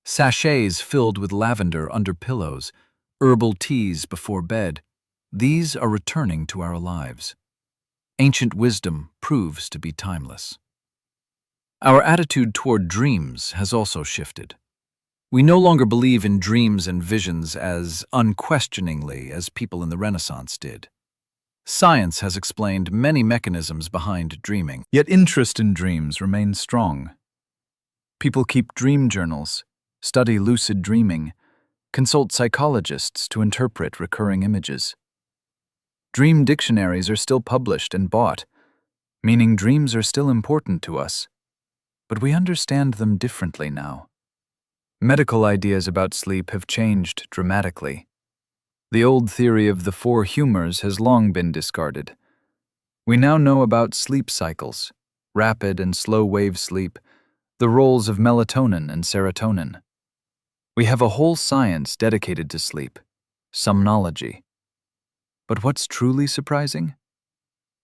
Sachets filled with lavender under pillows, herbal teas before bed, these are returning to our lives. Ancient wisdom proves to be timeless. Our attitude toward dreams has also shifted. We no longer believe in dreams and visions as unquestioningly as people in the Renaissance did. Science has explained many mechanisms behind dreaming, yet interest in dreams remains strong. People keep dream journals, study lucid dreaming, consult psychologists to interpret recurring images. Dream dictionaries are still published and bought, meaning dreams are still important to us, but we understand them differently now. Medical ideas about sleep have changed dramatically. The old theory of the four humors has long been discarded. We now know about sleep cycles, rapid and slow wave sleep, the roles of melatonin and serotonin. We have a whole science dedicated to sleep, somnology. But what's truly surprising?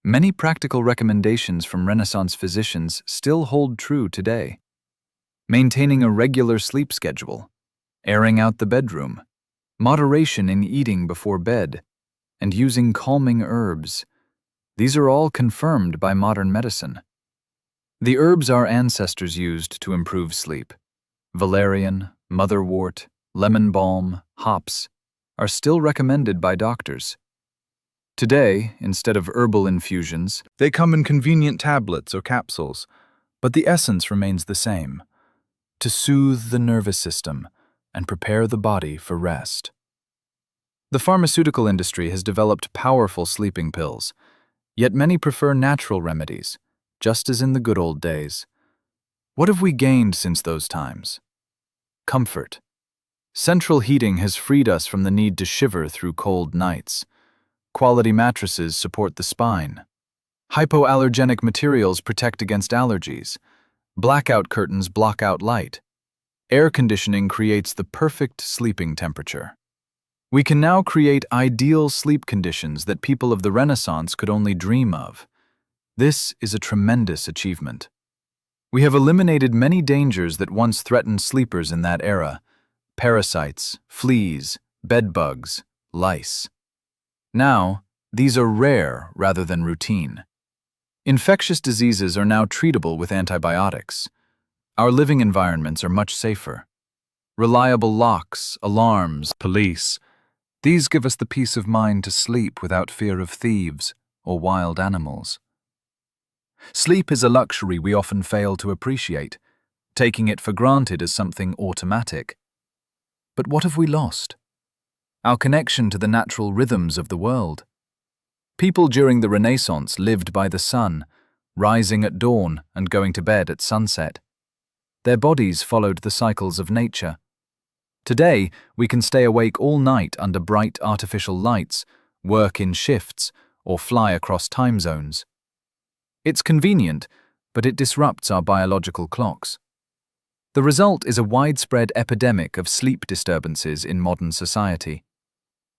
Many practical recommendations from Renaissance physicians still hold true today. Maintaining a regular sleep schedule, airing out the bedroom, moderation in eating before bed, and using calming herbs. These are all confirmed by modern medicine. The herbs our ancestors used to improve sleep, valerian, motherwort, lemon balm, hops, are still recommended by doctors. Today, instead of herbal infusions, they come in convenient tablets or capsules, but the essence remains the same: to soothe the nervous system and prepare the body for rest. The pharmaceutical industry has developed powerful sleeping pills, yet many prefer natural remedies, just as in the good old days. What have we gained since those times? Comfort. Central heating has freed us from the need to shiver through cold nights. Quality mattresses support the spine. Hypoallergenic materials protect against allergies. Blackout curtains block out light. Air conditioning creates the perfect sleeping temperature. We can now create ideal sleep conditions that people of the Renaissance could only dream of. This is a tremendous achievement. We have eliminated many dangers that once threatened sleepers in that era: parasites, fleas, bedbugs, lice. Now, These are rare rather than routine. Infectious diseases are now treatable with antibiotics. Our living environments are much safer. Reliable locks, alarms, police. These give us the peace of mind to sleep without fear of thieves or wild animals. Sleep is a luxury we often fail to appreciate, taking it for granted as something automatic. But what have we lost? Our connection to the natural rhythms of the world. People during the Renaissance lived by the sun, rising at dawn and going to bed at sunset. Their bodies followed the cycles of nature. Today, we can stay awake all night under bright artificial lights, work in shifts, or fly across time zones. It's convenient, but it disrupts our biological clocks. The result is a widespread epidemic of sleep disturbances in modern society.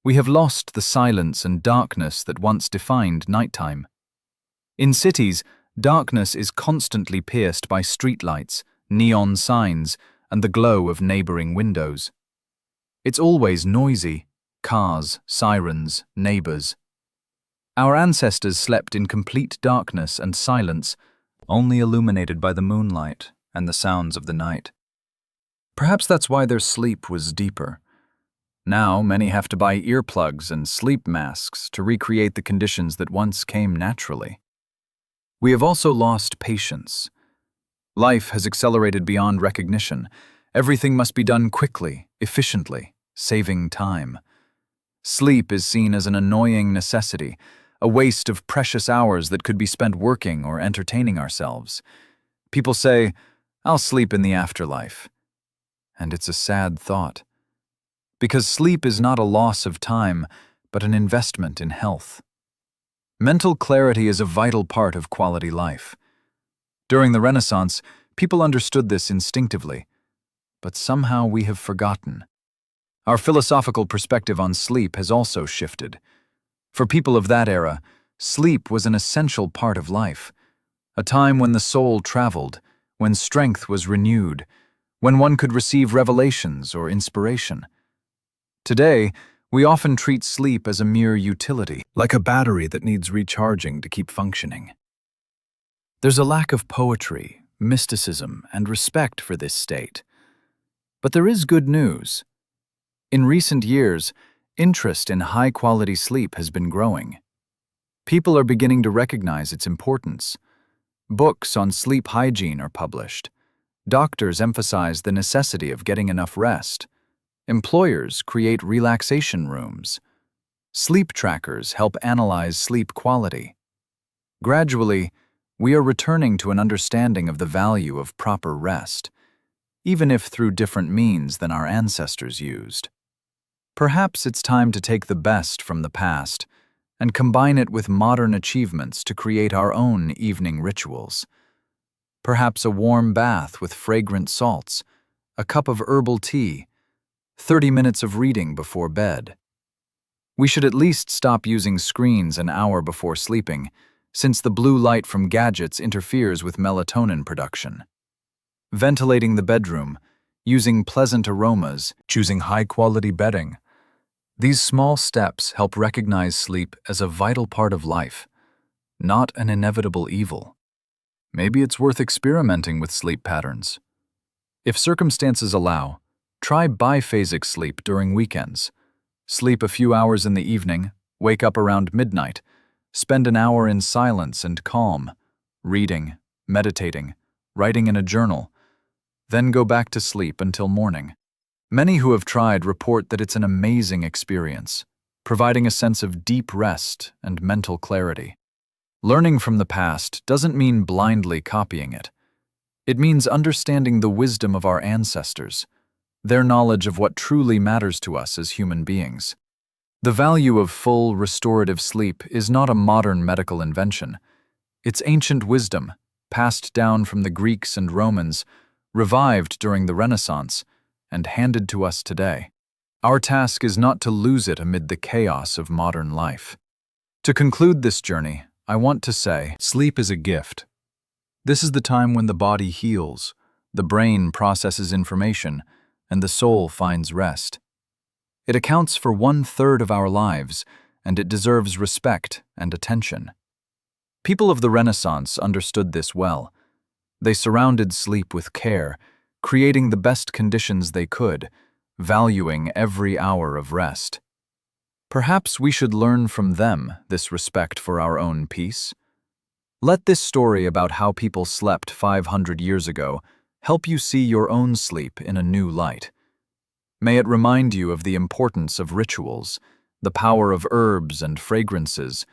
We have lost the silence and darkness that once defined nighttime. In cities, darkness is constantly pierced by streetlights, neon signs, and the glow of neighboring windows. It's always noisy: cars, sirens, neighbors. Our ancestors slept in complete darkness and silence, only illuminated by the moonlight and the sounds of the night. Perhaps that's why their sleep was deeper. Now, many have to buy earplugs and sleep masks to recreate the conditions that once came naturally. We have also lost patience. Life has accelerated beyond recognition. Everything must be done quickly, efficiently, saving time. Sleep is seen as an annoying necessity, a waste of precious hours that could be spent working or entertaining ourselves. People say, "I'll sleep in the afterlife." And it's a sad thought. Because sleep is not a loss of time, but an investment in health. Mental clarity is a vital part of quality life. During the Renaissance, people understood this instinctively, but somehow we have forgotten. Our philosophical perspective on sleep has also shifted. For people of that era, sleep was an essential part of life, a time when the soul traveled, when strength was renewed, when one could receive revelations or inspiration. Today, we often treat sleep as a mere utility, like a battery that needs recharging to keep functioning. There's a lack of poetry, mysticism, and respect for this state. But there is good news. In recent years, interest in high-quality sleep has been growing. People are beginning to recognize its importance. Books on sleep hygiene are published. Doctors emphasize the necessity of getting enough rest. Employers create relaxation rooms. Sleep trackers help analyze sleep quality. Gradually, we are returning to an understanding of the value of proper rest, even if through different means than our ancestors used. Perhaps it's time to take the best from the past and combine it with modern achievements to create our own evening rituals. Perhaps a warm bath with fragrant salts, a cup of herbal tea, 30 minutes of reading before bed. We should at least stop using screens an hour before sleeping, since the blue light from gadgets interferes with melatonin production. Ventilating the bedroom, using pleasant aromas, choosing high-quality bedding. These small steps help recognize sleep as a vital part of life, not an inevitable evil. Maybe it's worth experimenting with sleep patterns. If circumstances allow, try biphasic sleep during weekends. Sleep a few hours in the evening, wake up around midnight, spend an hour in silence and calm, reading, meditating, writing in a journal, then go back to sleep until morning. Many who have tried report that it's an amazing experience, providing a sense of deep rest and mental clarity. Learning from the past doesn't mean blindly copying it. It means understanding the wisdom of our ancestors, their knowledge of what truly matters to us as human beings. The value of full, restorative sleep is not a modern medical invention. It's ancient wisdom, passed down from the Greeks and Romans, revived during the Renaissance, and handed to us today. Our task is not to lose it amid the chaos of modern life. To conclude this journey, I want to say, sleep is a gift. This is the time when the body heals, the brain processes information, and the soul finds rest. It accounts for 1/3 of our lives and it deserves respect and attention. People of the Renaissance understood this well. They surrounded sleep with care, creating the best conditions they could, valuing every hour of rest. Perhaps we should learn from them this respect for our own peace. Let this story about how people slept 500 years ago help you see your own sleep in a new light. May it remind you of the importance of rituals, the power of herbs and fragrances,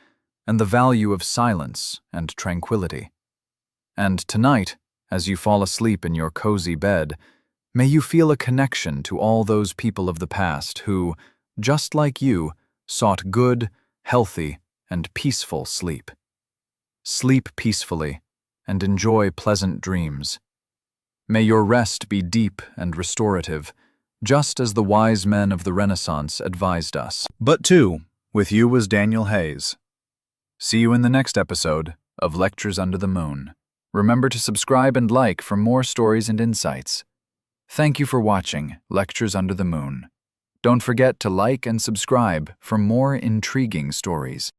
and the value of silence and tranquility. And tonight, as you fall asleep in your cozy bed, may you feel a connection to all those people of the past who, just like you, sought good, healthy, and peaceful sleep. Sleep peacefully and enjoy pleasant dreams. May your rest be deep and restorative, just as the wise men of the Renaissance advised us. But two, with you was Daniel Hayes. See you in the next episode of Lectures Under the Moon. Remember to subscribe and like for more stories and insights. Thank you for watching Lectures Under the Moon. Don't forget to like and subscribe for more intriguing stories.